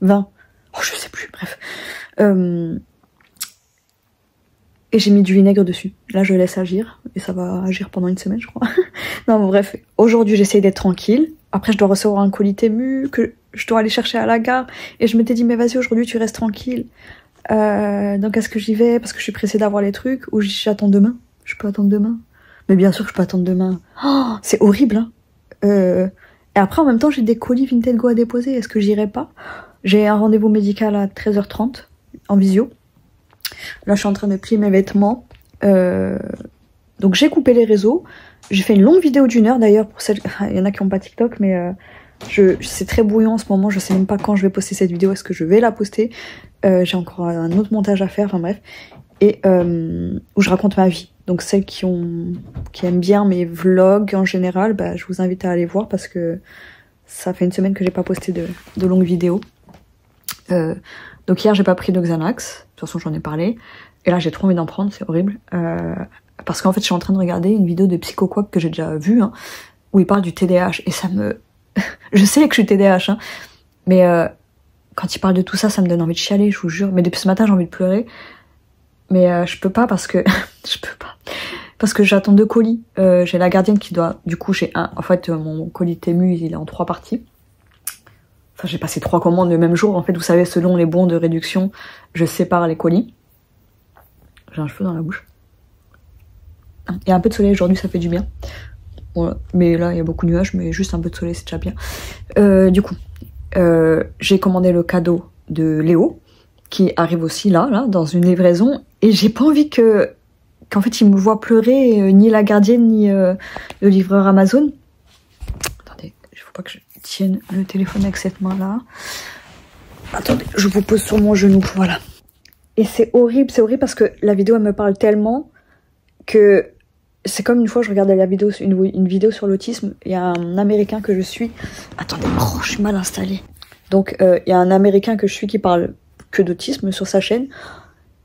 20. Oh, je sais plus, bref. Et j'ai mis du vinaigre dessus. Là, je laisse agir. Et ça va agir pendant une semaine, je crois. Non, bon, bref. Aujourd'hui, j'essaye d'être tranquille. Après, je dois recevoir un colis Temu que je dois aller chercher à la gare. Et je m'étais dit, mais vas-y, aujourd'hui, tu restes tranquille. Donc, est-ce que j'y vais parce que je suis pressée d'avoir les trucs ou j'attends demain? Je peux attendre demain. Mais bien sûr que je peux attendre demain. Oh, c'est horrible, hein. Et après, en même temps, j'ai des colis Vinted Go à déposer. Est-ce que j'irai pas? J'ai un rendez-vous médical à 13h30 en visio. Là, je suis en train de plier mes vêtements. Donc, j'ai coupé les réseaux. J'ai fait une longue vidéo d'1 heure d'ailleurs pour celles. Enfin, il y en a qui n'ont pas TikTok, mais c'est très bouillant en ce moment. Je sais même pas quand je vais poster cette vidéo. Est-ce que je vais la poster? J'ai encore un autre montage à faire. Enfin bref. Et où je raconte ma vie. Donc celles qui aiment bien mes vlogs en général, bah, je vous invite à aller voir parce que ça fait une semaine que j'ai pas posté de longues vidéos. Donc hier j'ai pas pris de Xanax. De toute façon j'en ai parlé. Et là j'ai trop envie d'en prendre, c'est horrible. Parce qu'en fait je suis en train de regarder une vidéo de Psychoquack que j'ai déjà vue, hein, où il parle du TDAH. Et ça me... je sais que je suis TDAH, hein, mais quand il parle de tout ça, ça me donne envie de chialer, je vous jure. Mais depuis ce matin j'ai envie de pleurer. Mais je peux pas parce que... je peux pas. Parce que j'attends 2 colis. J'ai la gardienne qui doit... Du coup j'ai un... En fait mon colis Temu il est en 3 parties. Enfin j'ai passé 3 commandes le même jour. En fait vous savez selon les bons de réduction, je sépare les colis. J'ai un cheveu dans la bouche. Il y a un peu de soleil aujourd'hui, ça fait du bien. Voilà. Mais là, il y a beaucoup de nuages, mais juste un peu de soleil, c'est déjà bien. Du coup, j'ai commandé le cadeau de Léo, qui arrive aussi là, dans une livraison. Et j'ai pas envie qu'en fait, il me voit pleurer, ni la gardienne, ni le livreur Amazon. Attendez, il faut pas que je tienne le téléphone avec cette main-là. Attendez, je vous pose sur mon genou, voilà. Et c'est horrible parce que la vidéo, elle me parle tellement que c'est comme une fois je regardais une vidéo sur l'autisme. Il y a un Américain que je suis. Attendez, oh, je suis mal installée. Donc il y a un Américain que je suis qui parle que d'autisme sur sa chaîne.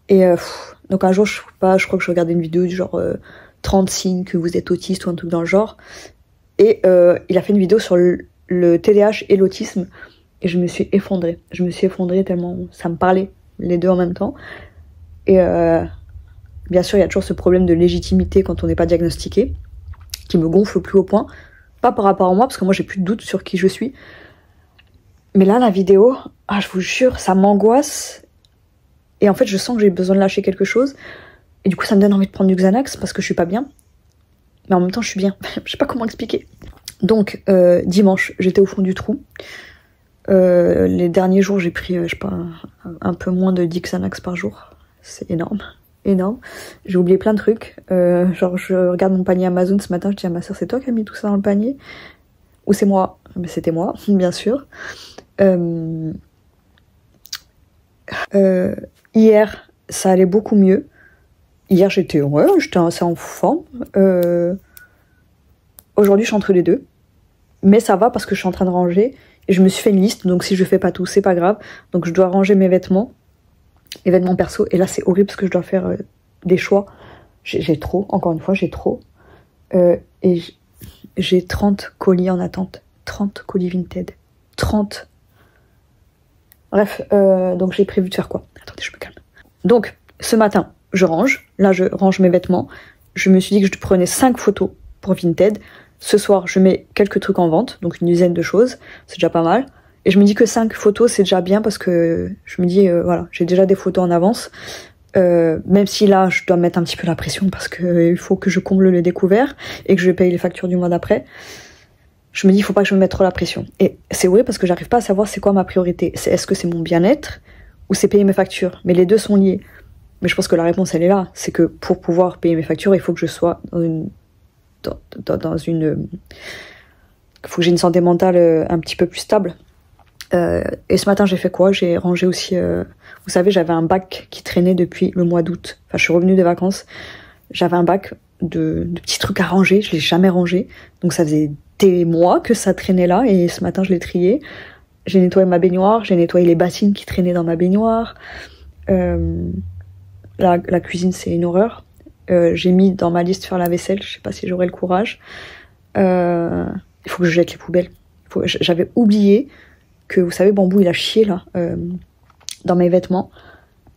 Et donc un jour je crois que je regardais une vidéo du genre 30 signes que vous êtes autiste ou un truc dans le genre. Et il a fait une vidéo sur le TDAH et l'autisme. Et je me suis effondrée. Je me suis effondrée tellement ça me parlait, les deux en même temps. Et bien sûr, il y a toujours ce problème de légitimité quand on n'est pas diagnostiqué, qui me gonfle au plus haut point. Pas par rapport à moi, parce que moi j'ai plus de doute sur qui je suis. Mais là, la vidéo, je vous jure, ça m'angoisse. Et en fait, je sens que j'ai besoin de lâcher quelque chose. Et du coup, ça me donne envie de prendre du Xanax, parce que je suis pas bien. Mais en même temps, je suis bien. Je sais pas comment expliquer. Donc, dimanche, j'étais au fond du trou. Les derniers jours, j'ai pris, je sais pas, un peu moins de 10 Xanax par jour. C'est énorme. Énorme. J'ai oublié plein de trucs. Genre, je regarde mon panier Amazon ce matin, je dis à ma soeur, c'est toi qui as mis tout ça dans le panier? Ou c'est moi? Mais c'était moi, bien sûr. Hier, ça allait beaucoup mieux. Hier, j'étais assez en forme. Aujourd'hui, je suis entre les deux. Mais ça va parce que je suis en train de ranger. Et je me suis fait une liste, donc si je fais pas tout, c'est pas grave. Donc je dois ranger mes vêtements. Les vêtements perso, et là c'est horrible parce que je dois faire des choix. J'ai trop, encore une fois, j'ai trop. Et j'ai 30 colis en attente. 30 colis Vinted. 30. Bref, donc j'ai prévu de faire quoi? Attendez, je me calme. Donc, ce matin, je range. Là, je range mes vêtements. Je me suis dit que je prenais 5 photos pour Vinted. Ce soir, je mets quelques trucs en vente, donc une dizaine de choses. C'est déjà pas mal. Et je me dis que 5 photos, c'est déjà bien parce que je me dis, voilà, j'ai déjà des photos en avance. Même si là, je dois mettre un petit peu la pression parce que il faut que je comble le découvert et que je paye les factures du mois d'après. Je me dis, il faut pas que je me mette trop la pression. Et c'est vrai parce que j'arrive pas à savoir c'est quoi ma priorité. Est-ce que c'est mon bien-être ou c'est payer mes factures? Mais les deux sont liés. Mais je pense que la réponse, elle est là. C'est que pour pouvoir payer mes factures, il faut que je sois dans une... Il faut que j'ai une santé mentale un petit peu plus stable. Et ce matin, j'ai fait quoi? J'ai rangé aussi... vous savez, j'avais un bac qui traînait depuis le mois d'août. Enfin, je suis revenue des vacances. J'avais un bac de petits trucs à ranger. Je l'ai jamais rangé. Donc, ça faisait des mois que ça traînait là. Et ce matin, je l'ai trié. j'ai nettoyé ma baignoire, j'ai nettoyé les bassines qui traînaient dans ma baignoire. La cuisine, c'est une horreur. J'ai mis dans ma liste faire la vaisselle, je sais pas si j'aurai le courage. Il faut que je jette les poubelles. J'avais oublié que, vous savez, Bambou, il a chié là, dans mes vêtements.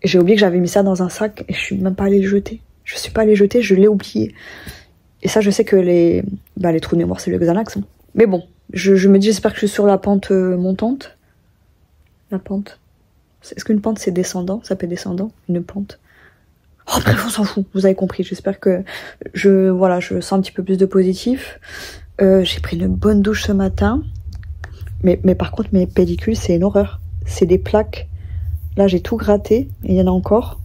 J'ai oublié que j'avais mis ça dans un sac et je suis même pas allée le jeter. Je suis pas allée le jeter, je l'ai oublié. Et ça, je sais que les trous de mémoire, c'est le Xanax. Hein. Mais bon, je me dis, j'espère que je suis sur la pente montante. La pente. Est-ce qu'une pente, c'est descendant? Ça peut être descendant? Une pente? Oh, bref, on s'en fout. Vous avez compris. J'espère que je sens un petit peu plus de positif. J'ai pris une bonne douche ce matin. Mais par contre, mes pellicules, c'est une horreur. C'est des plaques. Là, j'ai tout gratté. Et il y en a encore.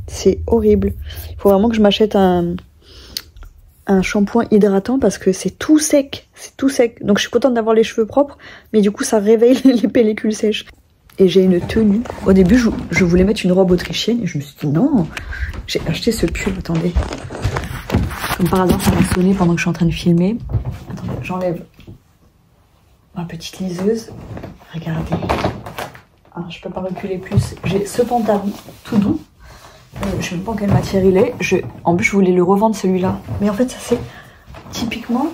C'est horrible. Il faut vraiment que je m'achète un shampoing hydratant parce que c'est tout sec. C'est tout sec. Donc, je suis contente d'avoir les cheveux propres. Mais du coup, ça réveille les pellicules sèches. Et j'ai une tenue. Au début, je voulais mettre une robe autrichienne. Et je me suis dit, non. J'ai acheté ce pull. Attendez. Comme par hasard, ça va sonner pendant que je suis en train de filmer. Attendez, j'enlève ma petite liseuse. Regardez. Ah, je peux pas reculer plus. J'ai ce pantalon tout doux. Je sais même pas en quelle matière il est. En plus, je voulais le revendre celui-là. Mais en fait, ça c'est typiquement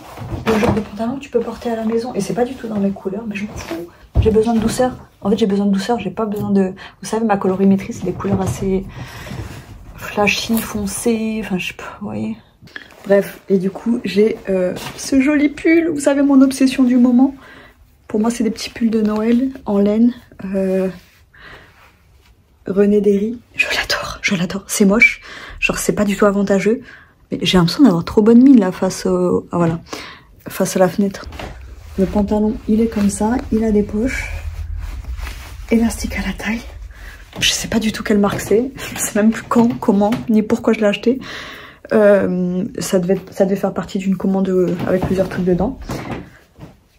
le genre de pantalon que tu peux porter à la maison. Et c'est pas du tout dans mes couleurs, mais je m'en fous. J'ai besoin de douceur. En fait, j'ai besoin de douceur. J'ai pas besoin de... Vous savez, ma colorimétrie, c'est des couleurs assez flashy, foncées. Enfin, je sais pas, vous voyez. Bref, et du coup, j'ai ce joli pull. Vous savez, mon obsession du moment. Pour moi, c'est des petits pulls de Noël en laine. René Derry. Je l'adore. C'est moche. Genre, c'est pas du tout avantageux. Mais j'ai l'impression d'avoir trop bonne mine là face à la fenêtre. Le pantalon, il est comme ça. Il a des poches. Élastique à la taille. Je sais pas du tout quelle marque c'est. Je sais même plus quand, comment, ni pourquoi je l'ai acheté. Ça devait faire partie d'une commande avec plusieurs trucs dedans.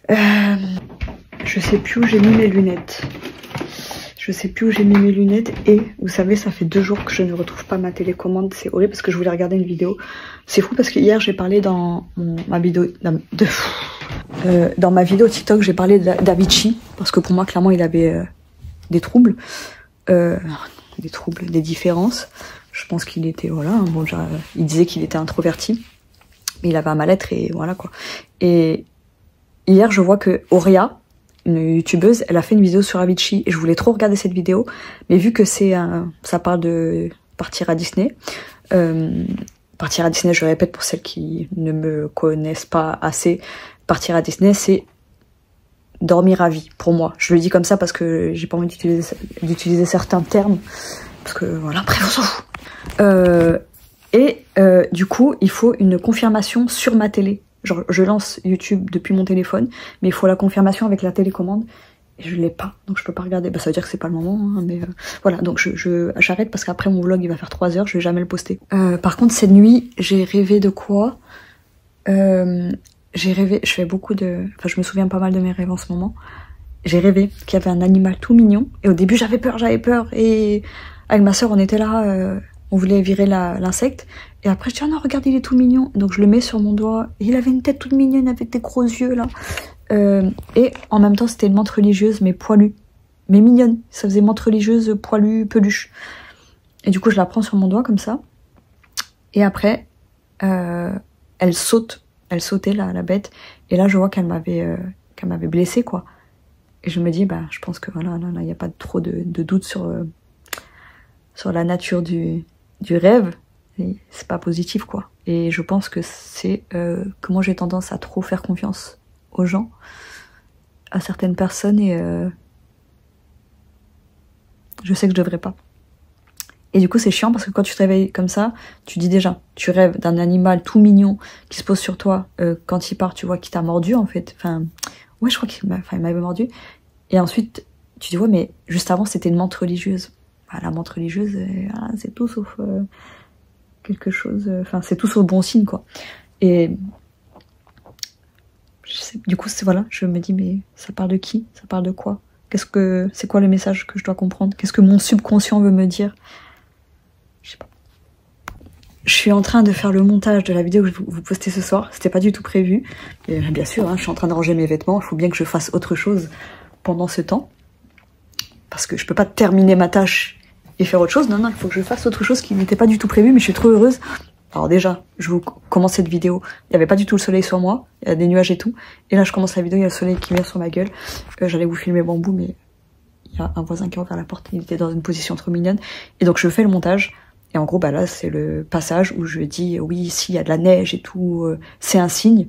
Je sais plus où j'ai mis mes lunettes. Et vous savez, ça fait 2 jours que je ne retrouve pas ma télécommande. C'est horrible parce que je voulais regarder une vidéo. C'est fou parce que hier j'ai parlé dans ma vidéo TikTok, j'ai parlé d'Avicii parce que pour moi clairement il avait des troubles, des différences. Je pense qu'il était bon, il disait qu'il était introverti, mais il avait un mal-être et voilà quoi. Et hier je vois que Auria, une youtubeuse, elle a fait une vidéo sur Avicii et je voulais trop regarder cette vidéo, mais vu que ça parle de partir à Disney, je répète pour celles qui ne me connaissent pas assez, partir à Disney c'est dormir à vie pour moi. Je le dis comme ça parce que j'ai pas envie d'utiliser certains termes, parce que voilà, bref, on s'en fout. Du coup, il faut une confirmation sur ma télé. Genre, je lance YouTube depuis mon téléphone, mais il faut la confirmation avec la télécommande. Et je l'ai pas, donc je peux pas regarder. Bah, ça veut dire que c'est pas le moment, hein, mais voilà. Donc j'arrête parce qu'après mon vlog il va faire 3 heures, je vais jamais le poster. Par contre, cette nuit, j'ai rêvé de quoi? J'ai rêvé, je me souviens pas mal de mes rêves en ce moment. J'ai rêvé qu'il y avait un animal tout mignon. Et au début, j'avais peur. Et avec ma soeur, on était là, on voulait virer l'insecte. Et après, je dis, oh non, regarde, il est tout mignon. Donc, je le mets sur mon doigt. Et il avait une tête toute mignonne avec des gros yeux, là. Et en même temps, c'était une menthe religieuse, mais poilue. Mais mignonne. Ça faisait menthe religieuse, poilue, peluche. Et du coup, je la prends sur mon doigt, comme ça. Et après, elle saute. Elle sautait, là, la bête. Et là, je vois qu'elle m'avait blessée, quoi. Et je me dis, bah, je pense que voilà, là, il n'y a pas trop de doute sur la nature du rêve. C'est pas positif, quoi. Et je pense que c'est que moi j'ai tendance à trop faire confiance aux gens, à certaines personnes, et je sais que je devrais pas. Et du coup c'est chiant parce que quand tu te réveilles comme ça, tu dis déjà, tu rêves d'un animal tout mignon qui se pose sur toi, quand il part tu vois qu'il t'a mordu en fait, enfin ouais je crois qu'il m'avait mordu, et ensuite tu dis ouais mais juste avant c'était une menthe religieuse. Bah, la menthe religieuse c'est tout sauf quelque chose, enfin c'est tout sauf bon signe quoi. Et du coup voilà, je me dis mais ça parle de qui, ça parle de quoi, c'est quoi le message que je dois comprendre, qu'est-ce que mon subconscient veut me dire. Je sais pas. Je suis en train de faire le montage de la vidéo que je vais vous poster ce soir. C'était pas du tout prévu. Et bien sûr, hein, je suis en train de ranger mes vêtements. Il faut bien que je fasse autre chose pendant ce temps. Parce que je peux pas terminer ma tâche et faire autre chose. Non, il faut que je fasse autre chose qui n'était pas du tout prévu, mais je suis trop heureuse. Alors déjà, je vous commence cette vidéo, il n'y avait pas du tout le soleil sur moi, il y a des nuages et tout. Et là, je commence la vidéo, il y a le soleil qui vient sur ma gueule. J'allais vous filmer Bambou, mais il y a un voisin qui a ouvert la porte, il était dans une position trop mignonne. Et donc, je fais le montage. Et en gros, bah là, c'est le passage où je dis, oui, ici, il y a de la neige et tout, c'est un signe.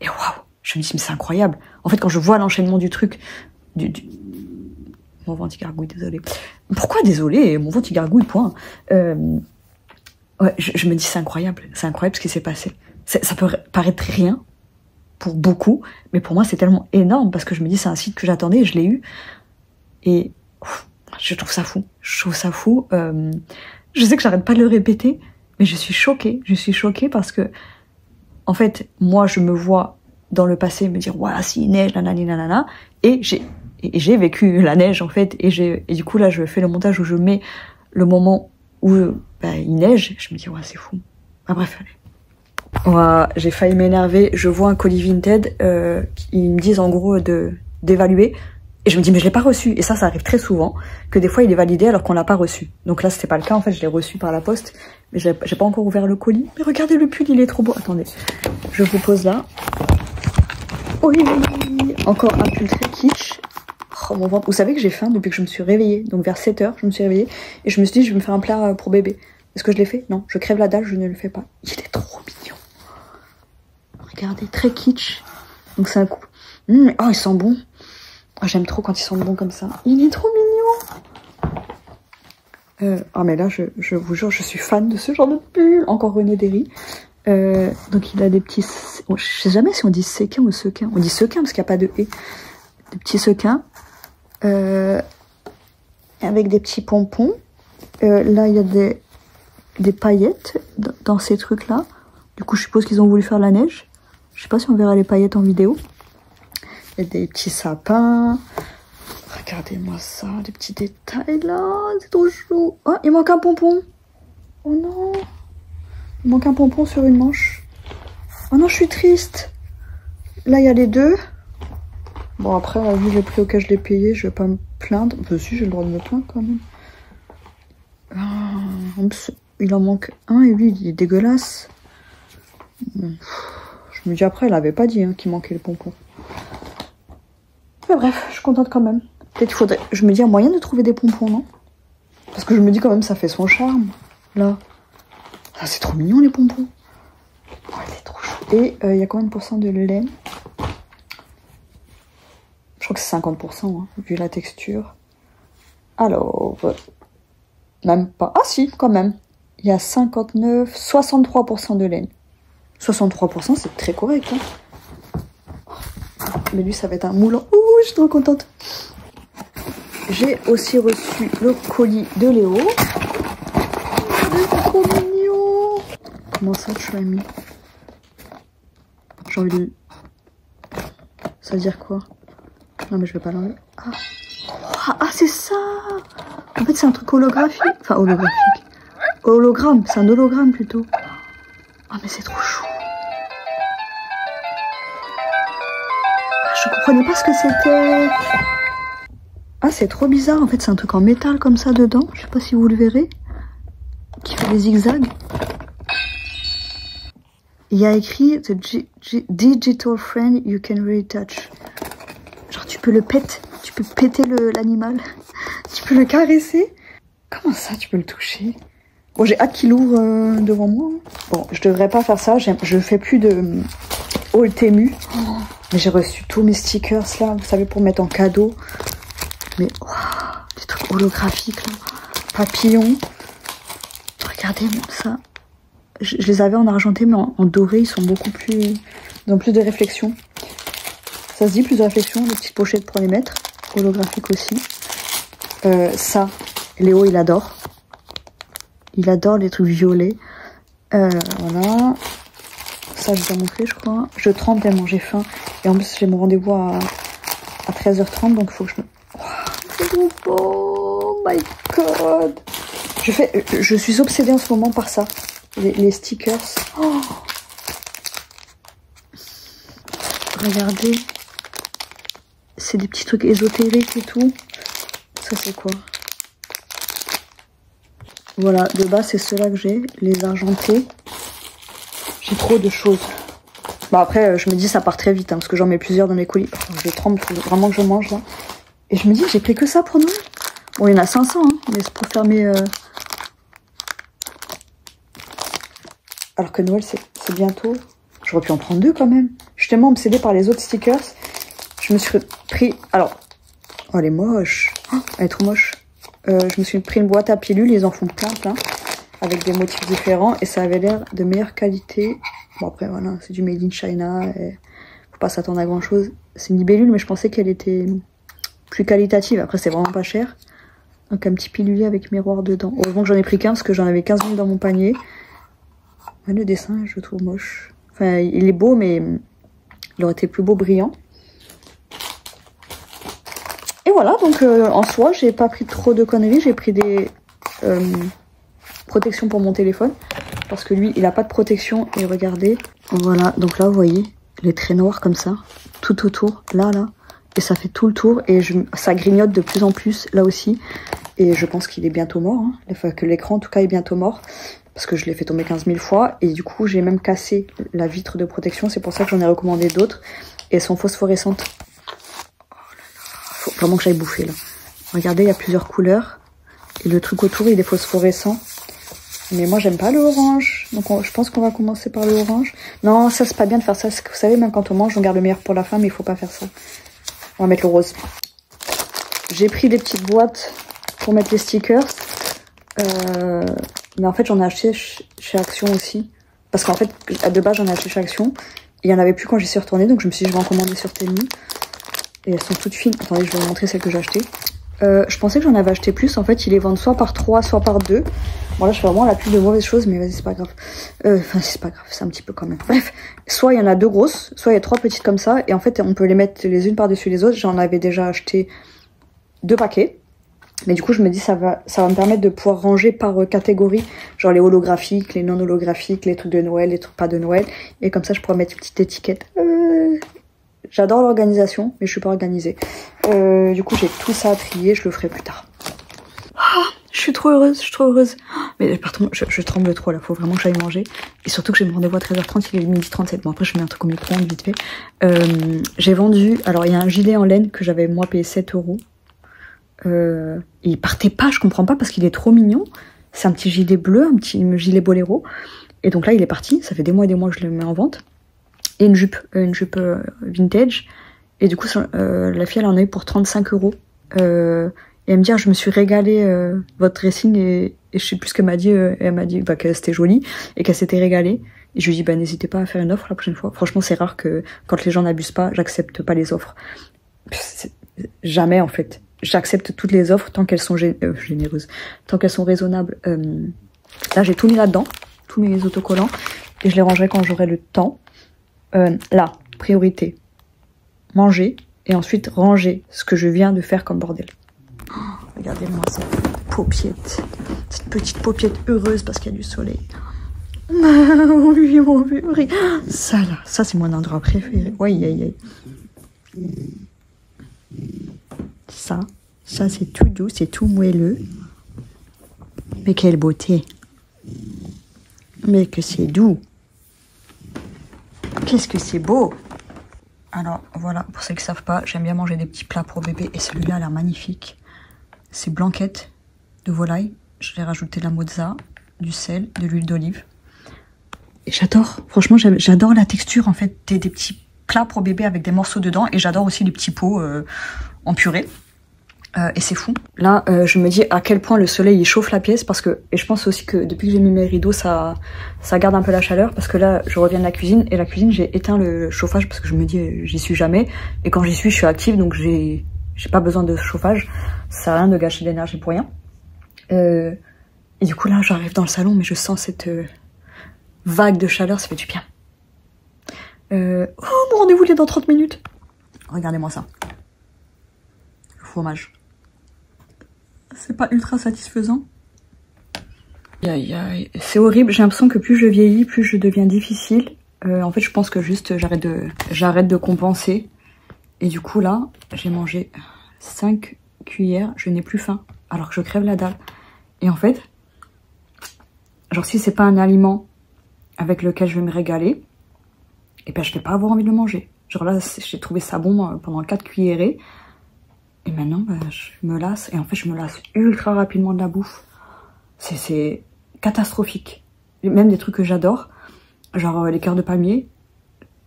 Et waouh, je me dis, mais c'est incroyable. En fait, quand je vois l'enchaînement du truc, Mon ventre gargouille, désolé. Pourquoi désolé? Mon ventre gargouille, point. Ouais, je me dis, c'est incroyable ce qui s'est passé. Ça peut paraître rien pour beaucoup, mais pour moi, c'est tellement énorme parce que je me dis, c'est un site que j'attendais et je l'ai eu. Et je trouve ça fou. Je trouve ça fou. Je sais que j'arrête pas de le répéter, mais je suis choquée. Je suis choquée parce que, en fait, moi, je me vois dans le passé me dire, ouais, s'il neige, nanani, nanana, et j'ai vécu la neige, en fait, et du coup, là, je fais le montage où je mets le moment où il neige, je me dis, ouais, c'est fou. Ah, bref, allez. Ouais, j'ai failli m'énerver, je vois un colis Vinted, ils me disent en gros d'évaluer, et je me dis, mais je l'ai pas reçu. Et ça arrive très souvent, que des fois il est validé alors qu'on l'a pas reçu. Donc là, c'était pas le cas, en fait, je l'ai reçu par la poste, mais j'ai pas encore ouvert le colis. Mais regardez le pull, il est trop beau. Attendez, je vous pose là. Oui, encore un pull très kitsch. Oh, mon ventre. Vous savez que j'ai faim depuis que je me suis réveillée. Donc vers 7 h, je me suis réveillée. Et je me suis dit, je vais me faire un plat pour bébé. Est-ce que je l'ai fait? Non, je crève la dalle, je ne le fais pas. Il est trop mignon. Regardez, très kitsch. Donc c'est un coup. Oh, il sent bon. Oh, j'aime trop quand ils sentent bon comme ça. Il est trop mignon. Ah mais là, je vous jure, je suis fan de ce genre de pull. Encore René Derry. Donc il a des petits... Je sais jamais si on dit sequins ou sequins. On dit sequins parce qu'il n'y a pas de « et ». Des petits sequins. Avec des petits pompons. Là, il y a des paillettes dans ces trucs-là. Du coup, je suppose qu'ils ont voulu faire la neige. Je sais pas si on verra les paillettes en vidéo. Il y a des petits sapins. Regardez-moi ça, des petits détails là. C'est trop chou. Oh, il manque un pompon. Oh non. Il manque un pompon sur une manche. Oh non, je suis triste. Là, il y a les deux. Bon, après, vu les prix auxquels je l'ai payé, je vais pas me plaindre. Enfin, si, j'ai le droit de me plaindre quand même. Il en manque un et lui, il est dégueulasse. Je me dis après, elle avait pas dit qu'il manquait le pompon. Mais bref, je suis contente quand même. Peut-être qu'il faudrait... Je me dis, un moyen de trouver des pompons, non? Parce que je me dis quand même, ça fait son charme. Là. Ah, c'est trop mignon, les pompons. Oh, il est trop chou. Et il y a combien de pourcents de laine? Je crois que c'est 50%, hein, vu la texture. Alors... Même pas. Ah si, quand même. Il y a 63% de laine. 63%, c'est très correct. Hein. Mais lui, ça va être un moulant. Ouh, je suis trop contente. J'ai aussi reçu le colis de Léo. C'est trop mignon. Comment ça, tu l'as mis? J'ai envie de... Ça veut dire quoi? Non, mais je vais pas l'enlever. Ah, c'est ça. En fait, c'est un truc holographique. Enfin, holographique. Hologramme, c'est un hologramme plutôt. Ah, mais c'est trop chou. Je comprenais pas ce que c'était. Ah, c'est trop bizarre. En fait, c'est un truc en métal comme ça dedans. Je sais pas si vous le verrez. Qui fait des zigzags. Il y a écrit The digital friend you can really touch. Genre, tu peux le péter. Tu peux péter l'animal. Tu peux le caresser. Comment ça, tu peux le toucher? Bon, j'ai hâte qu'il ouvre devant moi. Bon, je devrais pas faire ça. Je fais plus de haul Temu. Mais j'ai reçu tous mes stickers là, vous savez, pour mettre en cadeau. Mais, wow, des trucs holographiques là. Papillons. Regardez ça. Je les avais en argenté, mais en doré, ils sont beaucoup plus... Ils ont plus de réflexion. Ça se dit, plus de réflexion, des petites pochettes pour les mettre. Holographique aussi. Ça, Léo, il adore. Il adore les trucs violets. Voilà. Ça, je dois montrer, je crois. Je tremble tellement j'ai faim. Et en plus, j'ai mon rendez-vous à 13 h 30, donc il faut que je me... Wow, c'est trop beau. Oh my god. Je suis obsédée en ce moment par ça. Les stickers. Oh. c'est des petits trucs ésotériques et tout. Ça c'est quoi? Voilà, de base c'est ceux-là que j'ai, les argentés. J'ai trop de choses. Bah après, je me dis ça part très vite, hein, parce que j'en mets plusieurs dans mes colis. Oh, je tremble, faut vraiment que je mange là. Et je me dis, j'ai pris que ça pour Noël. Bon, il y en a 500, hein, mais c'est pour faire mes... Alors que Noël, c'est bientôt. J'aurais pu en prendre 2 quand même. Je suis tellement obsédée par les autres stickers. Je me suis pris... Alors... Oh, elle est moche. Oh, elle est trop moche. Je me suis pris une boîte à pilules. Ils en font plein. Avec des motifs différents. Et ça avait l'air de meilleure qualité. Bon, après, voilà. C'est du made in China. Et faut pas s'attendre à grand chose. C'est une libellule, mais je pensais qu'elle était plus qualitative. Après, c'est vraiment pas cher. Donc, un petit pilulier avec miroir dedans. Heureusement que j'en ai pris qu'un parce que j'en avais 15 000 dans mon panier. Ouais, le dessin, je le trouve moche. Enfin, il est beau, mais il aurait été plus beau brillant. Et voilà, donc en soi, j'ai pas pris trop de conneries. J'ai pris des protections pour mon téléphone. Parce que lui, il a pas de protection. Et regardez, voilà. Donc là, vous voyez, les traits noirs comme ça. Tout autour, là. Et ça fait tout le tour. Et ça grignote de plus en plus, là aussi. Et je pense qu'il est bientôt mort. Hein. Enfin, que l'écran, en tout cas, est bientôt mort. Parce que je l'ai fait tomber 15 000 fois. Et du coup, j'ai même cassé la vitre de protection. C'est pour ça que j'en ai recommandé d'autres. Et elles sont phosphorescentes. Oh là là. Faut vraiment que j'aille bouffer, là. Regardez, il y a plusieurs couleurs. Et le truc autour, il est phosphorescent. Mais moi, j'aime pas le orange. Donc, je pense qu'on va commencer par le orange. Non, ça, c'est pas bien de faire ça. Parce que vous savez, même quand on mange, on garde le meilleur pour la fin. Mais il faut pas faire ça. On va mettre le rose. J'ai pris des petites boîtes pour mettre les stickers. Mais en fait, j'en ai acheté chez Action aussi. Parce qu'en fait, de base, j'en ai acheté chez Action. Il y en avait plus quand j'y suis retournée. Donc, je me suis dit, je vais en commander sur Temu. Et elles sont toutes fines. Attendez, je vais vous montrer celles que j'ai achetées. Je pensais que j'en avais acheté plus. En fait, ils les vendent soit par 3, soit par 2. Bon, là, je fais vraiment la pub de mauvaises choses. Mais vas-y, c'est pas grave. Enfin, c'est pas grave. C'est un petit peu quand même. Bref. Soit il y en a 2 grosses. Soit il y a 3 petites comme ça. Et en fait, on peut les mettre les unes par-dessus les autres. J'en avais déjà acheté 2 paquets. Mais du coup, je me dis, ça va me permettre de pouvoir ranger par catégorie. Genre les holographiques, les non holographiques, les trucs de Noël, les trucs pas de Noël. Et comme ça, je pourrais mettre une petite étiquette. J'adore l'organisation, mais je suis pas organisée. Du coup, j'ai tout ça à trier. Je le ferai plus tard. Ah, je suis trop heureuse, Mais pardon, je tremble trop là. Faut vraiment que j'aille manger. Et surtout que j'ai mon rendez-vous à 13h30. Il est 12h37. Bon, après, je mets un truc au micro-ondes vite fait. J'ai vendu... Alors, il y a un gilet en laine que j'avais, moi, payé 7 €. Il partait pas, je comprends pas parce qu'il est trop mignon. C'est un petit gilet bleu, un petit gilet boléro. Et donc là, il est parti. Ça fait des mois et des mois que je le mets en vente. Et une jupe vintage. Et du coup, la fille, elle en a eu pour 35 €. Et elle me dit, ah, je me suis régalée votre dressing et je sais plus ce qu'elle m'a dit. Elle m'a dit que c'était joli et qu'elle s'était régalée. Et je lui dis, n'hésitez pas à faire une offre la prochaine fois. Franchement, c'est rare que quand les gens n'abusent pas, j'accepte pas les offres. Jamais en fait. J'accepte toutes les offres tant qu'elles sont généreuses, tant qu'elles sont raisonnables. Là, j'ai tout mis là-dedans, tous mes autocollants, et je les rangerai quand j'aurai le temps. Là, priorité, manger, et ensuite ranger ce que je viens de faire comme bordel. Oh, regardez-moi cette paupiette, cette petite paupiette heureuse parce qu'il y a du soleil. Oui, mon purée. Ça là, ça c'est mon endroit préféré. Oui, aïe, aïe. Ça c'est tout doux, c'est tout moelleux. Mais quelle beauté. Mais que c'est doux. Qu'est-ce que c'est beau. Alors voilà, pour ceux qui ne savent pas, j'aime bien manger des petits plats pour bébé. Et celui-là a l'air magnifique. C'est blanquette de volaille. Je vais rajouter la mozza, du sel, de l'huile d'olive. Et j'adore, franchement j'adore la texture en fait des petits plats pour bébé avec des morceaux dedans. Et j'adore aussi les petits pots en purée. Et c'est fou. Là, je me dis à quel point le soleil il chauffe la pièce parce que, et je pense aussi que depuis que j'ai mis mes rideaux, ça garde un peu la chaleur parce que là, je reviens de la cuisine et la cuisine, j'ai éteint le chauffage parce que je me dis, j'y suis jamais. Et quand j'y suis, je suis active donc j'ai pas besoin de chauffage. Ça sert à rien de gâcher de l'énergie pour rien. Et du coup, là, j'arrive dans le salon, mais je sens cette vague de chaleur, ça fait du bien. Oh, mon rendez-vous il est dans 30 minutes. Regardez-moi ça. Le fromage. C'est pas ultra satisfaisant. Aïe, aïe. C'est horrible, j'ai l'impression que plus je vieillis, plus je deviens difficile. En fait, je pense que juste j'arrête de compenser Et du coup là, j'ai mangé 5 cuillères, je n'ai plus faim, alors que je crève la dalle. Et en fait, genre si c'est pas un aliment avec lequel je vais me régaler, et ben je vais pas avoir envie de le manger. Genre là, j'ai trouvé ça bon pendant 4 cuillerées, et maintenant bah, je me lasse, et en fait je me lasse ultra rapidement de la bouffe. C'est catastrophique. Même des trucs que j'adore, genre les cœurs de palmier,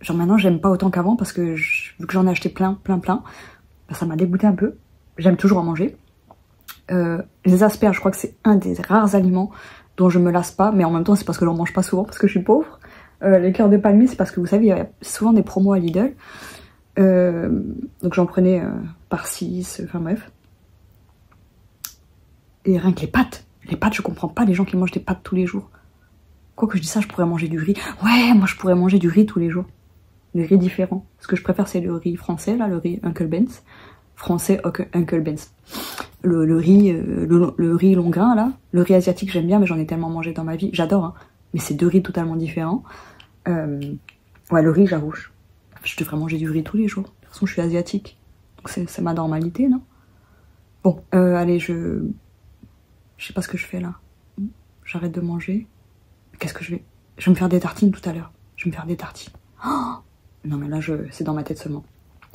genre maintenant j'aime pas autant qu'avant parce que vu que j'en ai acheté plein, bah, ça m'a dégoûté un peu. J'aime toujours en manger. Les asperges, je crois que c'est un des rares aliments dont je me lasse pas, mais en même temps c'est parce que j'en mange pas souvent, parce que je suis pauvre. Les cœurs de palmier, c'est parce que vous savez, il y a souvent des promos à Lidl. Donc j'en prenais par 6, enfin bref. Et rien que les pâtes, je comprends pas les gens qui mangent des pâtes tous les jours. Quoi que je dis ça, je pourrais manger du riz. Ouais, moi je pourrais manger du riz tous les jours. Du riz différent. Ce que je préfère, c'est le riz français, là, le riz Uncle Ben's. Français Uncle Ben's. Le riz long grain, là. Le riz asiatique, j'aime bien, mais j'en ai tellement mangé dans ma vie. J'adore, hein. Mais c'est deux riz totalement différents. Ouais, le riz, j'avoue. Je devrais manger du riz tous les jours. De toute façon, je suis asiatique. Donc c'est ma normalité, non? Bon, allez, je sais pas ce que je fais, là. J'arrête de manger. Qu'est-ce que je vais... Je vais me faire des tartines tout à l'heure. Je vais me faire des tartines. Oh non, mais là, c'est dans ma tête seulement.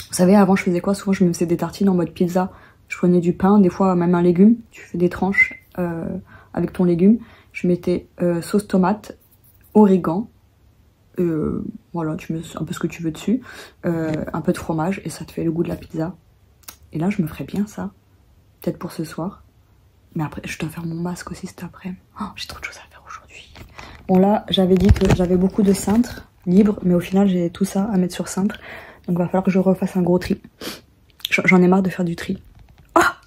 Vous savez, avant, je faisais quoi? Souvent, je me faisais des tartines en mode pizza. Je prenais du pain, des fois même un légume. Tu fais des tranches avec ton légume. Je mettais sauce tomate, origan. Voilà, tu mets un peu ce que tu veux dessus. Un peu de fromage et ça te fait le goût de la pizza. Et là, je me ferais bien ça. Peut-être pour ce soir. Mais après, je dois faire mon masque aussi cet après-midi. Oh, j'ai trop de choses à faire aujourd'hui. Bon là, j'avais dit que j'avais beaucoup de cintres libres, mais au final, j'ai tout ça à mettre sur cintre. Donc il va falloir que je refasse un gros tri. J'en ai marre de faire du tri. Ah!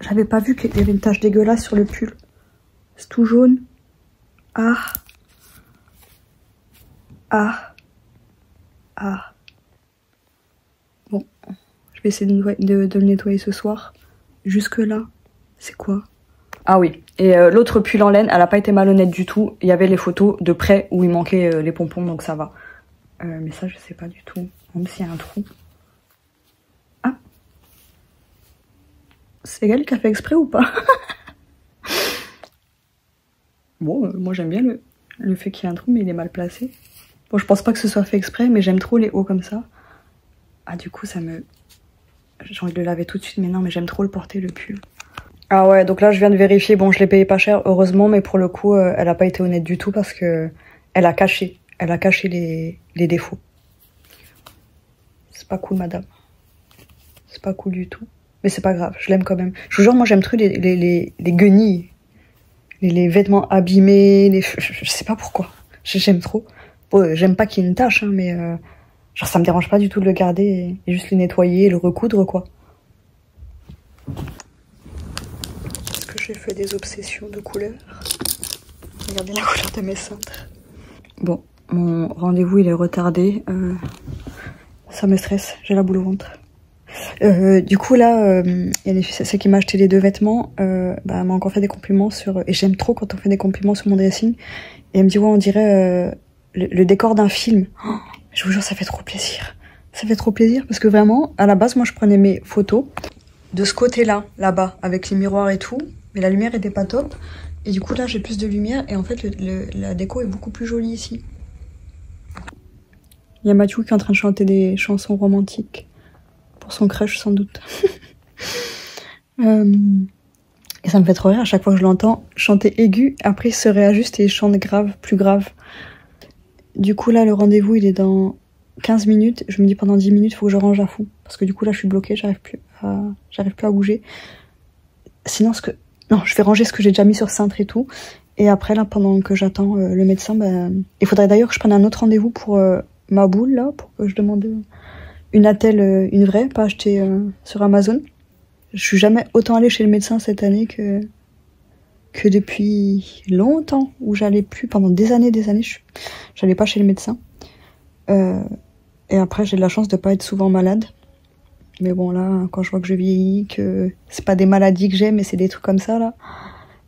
J'avais pas vu qu'il y avait une tache dégueulasse sur le pull. C'est tout jaune. Ah! Ah! Ah! Bon, je vais essayer de le nettoyer ce soir. Jusque là, c'est quoi? Ah oui, et l'autre pull en laine, elle a pas été malhonnête du tout. Il y avait les photos de près où il manquait les pompons, donc ça va. Mais ça, je sais pas du tout. Même s'il y a un trou. Ah! C'est elle qui a fait exprès ou pas? Bon, moi j'aime bien le fait qu'il y ait un trou, mais il est mal placé. Bon, je pense pas que ce soit fait exprès, mais j'aime trop les hauts comme ça. Ah, du coup, ça me... J'ai envie de le laver tout de suite, mais non, mais j'aime trop le porter, le pull. Ah ouais, donc là, je viens de vérifier. Bon, je l'ai payé pas cher, heureusement, mais pour le coup, elle a pas été honnête du tout parce que elle a caché les défauts. C'est pas cool, madame. C'est pas cool du tout. Mais c'est pas grave, je l'aime quand même. Je vous jure, moi, j'aime trop les guenilles. Les vêtements abîmés, je sais pas pourquoi. J'aime trop. Bon, j'aime pas qu'il y ait une tache, hein, mais genre ça me dérange pas du tout de le garder et juste le nettoyer et le recoudre, quoi. Est-ce que j'ai fait des obsessions de couleurs? Regardez la couleur de mes cintres. Bon, mon rendez-vous il est retardé. Ça me stresse, j'ai la boule au ventre. Du coup là, il y a celle qui m'a acheté les 2 vêtements, elle m'a encore fait des compliments sur... Et j'aime trop quand on fait des compliments sur mon dressing. Et elle me dit ouais, on dirait le décor d'un film. Oh, je vous jure, ça fait trop plaisir. Ça fait trop plaisir parce que vraiment, à la base, moi je prenais mes photos de ce côté-là, là-bas, avec les miroirs et tout. Mais la lumière était pas top. Et du coup là, j'ai plus de lumière et en fait, la déco est beaucoup plus jolie ici. Il y a Mathieu qui est en train de chanter des chansons romantiques. Pour son crush sans doute. Et ça me fait trop rire à chaque fois que je l'entends chanter aigu, après il se réajuste et il chante grave, plus grave. Du coup là le rendez-vous il est dans 15 minutes, je me dis pendant 10 minutes il faut que je range à fond. Parce que du coup là je suis bloquée, j'arrive plus à bouger. Sinon non, je vais ranger ce que j'ai déjà mis sur cintre et tout. Et après là pendant que j'attends le médecin, il faudrait d'ailleurs que je prenne un autre rendez-vous pour ma boule là, pour que je demande... Une attelle, une vraie, pas achetée sur Amazon. Je suis jamais autant allée chez le médecin cette année que depuis longtemps, où j'allais plus, pendant des années, j'allais pas chez le médecin. Et après, j'ai de la chance de pas être souvent malade. Mais bon, là, quand je vois que je vieillis, que c'est pas des maladies que j'ai, mais c'est des trucs comme ça, là,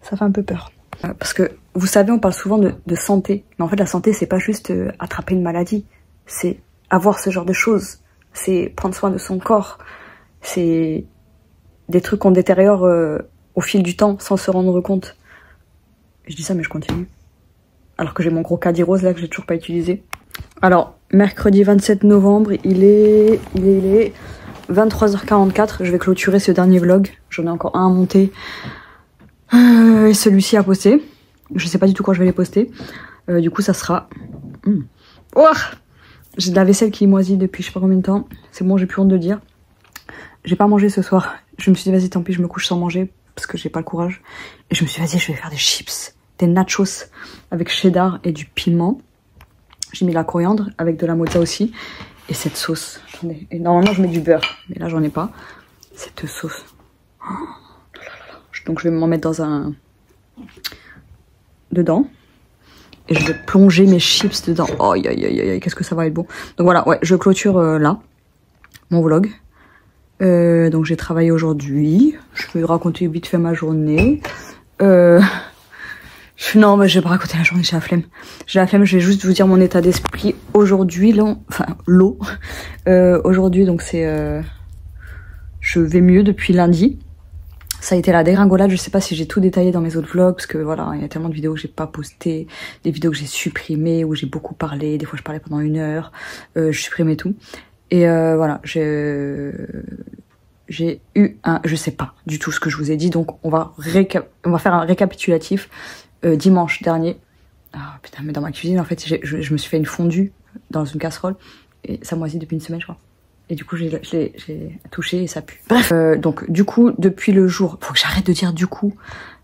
ça fait un peu peur. Parce que, vous savez, on parle souvent de santé. Mais en fait, la santé, c'est pas juste attraper une maladie. C'est avoir ce genre de choses. c'est prendre soin de son corps. C'est des trucs qu'on détériore au fil du temps sans se rendre compte. Je dis ça mais je continue. Alors que j'ai mon gros caddie rose là que j'ai toujours pas utilisé. Alors, mercredi 27 novembre, il est 23h44. Je vais clôturer ce dernier vlog. J'en ai encore un à monter. Et celui-ci à poster. Je sais pas du tout quand je vais les poster. Du coup, ça sera... Oh, j'ai de la vaisselle qui moisit depuis je sais pas combien de temps. C'est bon, j'ai plus honte de le dire. J'ai pas mangé ce soir. Je me suis dit, vas-y, tant pis, je me couche sans manger. Parce que j'ai pas le courage. Et je me suis dit, vas-y, je vais faire des chips. Des nachos avec cheddar et du piment. J'ai mis la coriandre avec de la mozza aussi. Et cette sauce. Attendez. Et normalement, je mets du beurre. Mais là, j'en ai pas. Cette sauce. Oh. Donc, je vais m'en mettre dans un... dedans. Et je vais plonger mes chips dedans. Oh, aïe, aïe, aïe, qu'est-ce que ça va être bon. Donc voilà, ouais, je clôture là. Mon vlog. Donc, j'ai travaillé aujourd'hui. Je vais raconter vite fait ma journée. Non, mais je vais pas raconter la journée, j'ai la flemme. J'ai la flemme, je vais juste vous dire mon état d'esprit aujourd'hui, l'eau. Aujourd'hui, donc c'est... je vais mieux depuis lundi. Ça a été la dégringolade, je sais pas si j'ai tout détaillé dans mes autres vlogs, parce que voilà, il y a tellement de vidéos que j'ai pas postées, des vidéos que j'ai supprimées, où j'ai beaucoup parlé, des fois je parlais pendant 1 heure, je supprimais tout. Et voilà, j'ai eu un... Je sais pas du tout ce que je vous ai dit, donc on va faire un récapitulatif. Dimanche dernier, ah putain, mais dans ma cuisine en fait je me suis fait une fondue dans une casserole et ça moisit depuis 1 semaine je crois. Et du coup j'ai touché et ça pue. Bref, donc du coup depuis le jour, faut que j'arrête de dire du coup,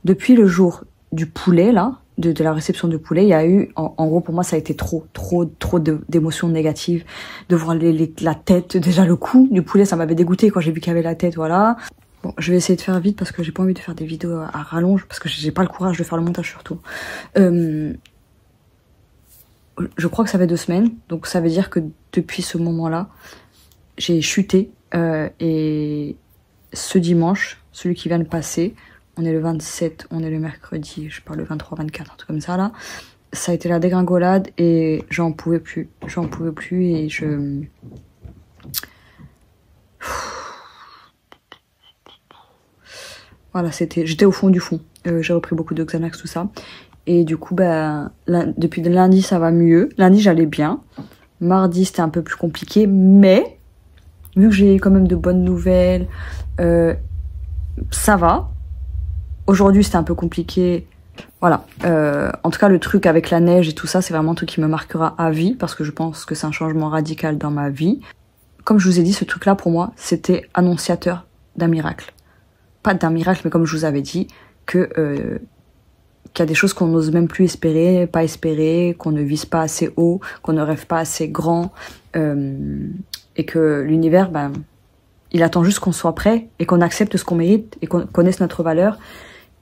depuis le jour du poulet là, de la réception du poulet, il y a eu, en gros pour moi ça a été trop d'émotions négatives, de voir la tête, déjà le cou du poulet ça m'avait dégoûté quand j'ai vu qu'il y avait la tête, voilà. Bon, je vais essayer de faire vite parce que j'ai pas envie de faire des vidéos à rallonge parce que j'ai pas le courage de faire le montage surtout. Je crois que ça fait 2 semaines, donc ça veut dire que depuis ce moment-là, j'ai chuté et ce dimanche, celui qui vient de passer, on est le 27, on est le mercredi, je parle le 23, 24, un truc comme ça là, ça a été la dégringolade et j'en pouvais plus et je... Voilà, j'étais au fond du fond. J'ai repris beaucoup de Xanax, tout ça. Et du coup, bah, depuis lundi, ça va mieux. Lundi, j'allais bien. Mardi, c'était un peu plus compliqué. Mais, vu que j'ai quand même de bonnes nouvelles, ça va. Aujourd'hui, c'était un peu compliqué. Voilà. En tout cas, le truc avec la neige et tout ça, c'est vraiment un truc qui me marquera à vie. Parce que je pense que c'est un changement radical dans ma vie. Comme je vous ai dit, ce truc-là, pour moi, c'était annonciateur d'un miracle. Pas d'un miracle, mais comme je vous avais dit, qu'il y a des choses qu'on n'ose même plus espérer, pas espérer, qu'on ne vise pas assez haut, qu'on ne rêve pas assez grand, et que l'univers, ben, il attend juste qu'on soit prêt et qu'on accepte ce qu'on mérite et qu'on connaisse notre valeur.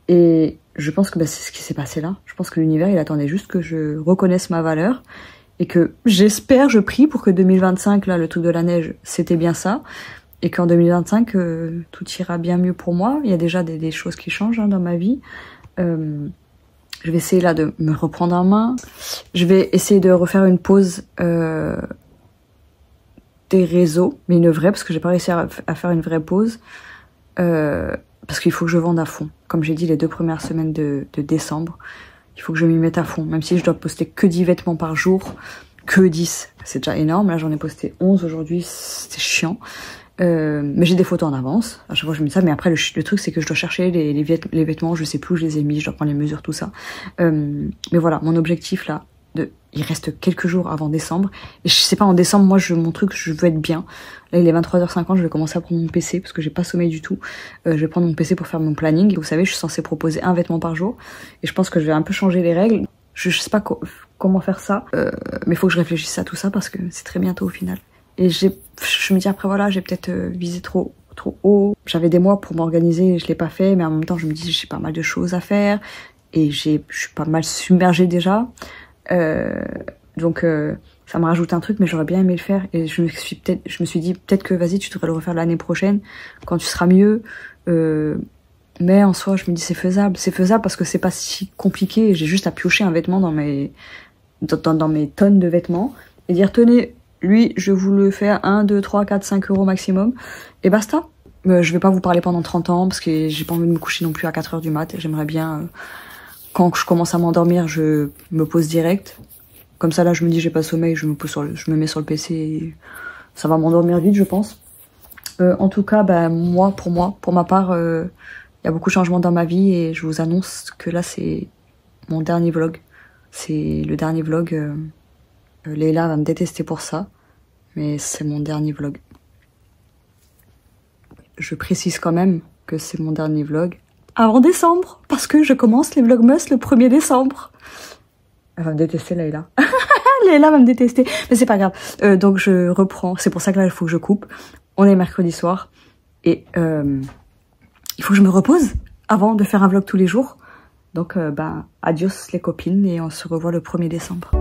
Et je pense que ben, c'est ce qui s'est passé là. Je pense que l'univers, il attendait juste que je reconnaisse ma valeur et que j'espère, je prie pour que 2025, là, le truc de la neige, c'était bien ça. Et qu'en 2025, tout ira bien mieux pour moi. Il y a déjà des choses qui changent dans ma vie. Je vais essayer là de me reprendre en main. Je vais essayer de refaire une pause des réseaux, mais une vraie, parce que j'ai pas réussi à faire une vraie pause. Parce qu'il faut que je vende à fond. Comme j'ai dit, les 2 premières semaines de décembre, il faut que je m'y mette à fond. Même si je dois poster que 10 vêtements par jour, que 10, c'est déjà énorme. Là, j'en ai posté 11 aujourd'hui, c'était chiant. Mais j'ai des photos en avance, à chaque fois je me dis ça, mais après le truc c'est que je dois chercher les vêtements, je sais plus où je les ai mis, je dois prendre les mesures, tout ça. Mais voilà, mon objectif là, il reste quelques jours avant décembre, et je sais pas, en décembre, moi mon truc, je veux être bien. Là il est 23h50, je vais commencer à prendre mon PC, parce que j'ai pas sommeil du tout. Je vais prendre mon PC pour faire mon planning, et vous savez, je suis censée proposer 1 vêtement par jour, et je pense que je vais un peu changer les règles. Je sais pas comment faire ça, mais faut que je réfléchisse à tout ça, parce que c'est très bientôt au final. Et je me dis après voilà, j'ai peut-être visé trop haut. J'avais des mois pour m'organiser, je l'ai pas fait, mais en même temps je me dis j'ai pas mal de choses à faire et je suis pas mal submergée déjà. Donc ça me rajoute un truc, mais j'aurais bien aimé le faire et je me suis dit peut-être que vas-y tu devrais le refaire l'année prochaine quand tu seras mieux. Mais en soi je me dis c'est faisable parce que c'est pas si compliqué. J'ai juste à piocher un vêtement dans mes tonnes de vêtements et dire tenez, Lui, je vous le fais 1, 2, 3, 4, 5 euros maximum. Et basta. Je vais pas vous parler pendant 30 ans parce que j'ai pas envie de me coucher non plus à 4 heures du mat. J'aimerais bien, quand je commence à m'endormir, je me pose direct. Comme ça, là, je me dis j'ai pas sommeil, je me mets sur le PC et ça va m'endormir vite, je pense. En tout cas, bah, pour ma part, il y a beaucoup de changements dans ma vie et je vous annonce que là, c'est mon dernier vlog. C'est le dernier vlog. Leila va me détester pour ça, mais c'est mon dernier vlog. Je précise quand même que c'est mon dernier vlog avant décembre, parce que je commence les vlogmas le 1er décembre. Elle va me détester, Leila. Leila va me détester, mais c'est pas grave. Donc je reprends, c'est pour ça que là il faut que je coupe. On est mercredi soir et il faut que je me repose avant de faire un vlog tous les jours. Donc adios les copines et on se revoit le 1er décembre.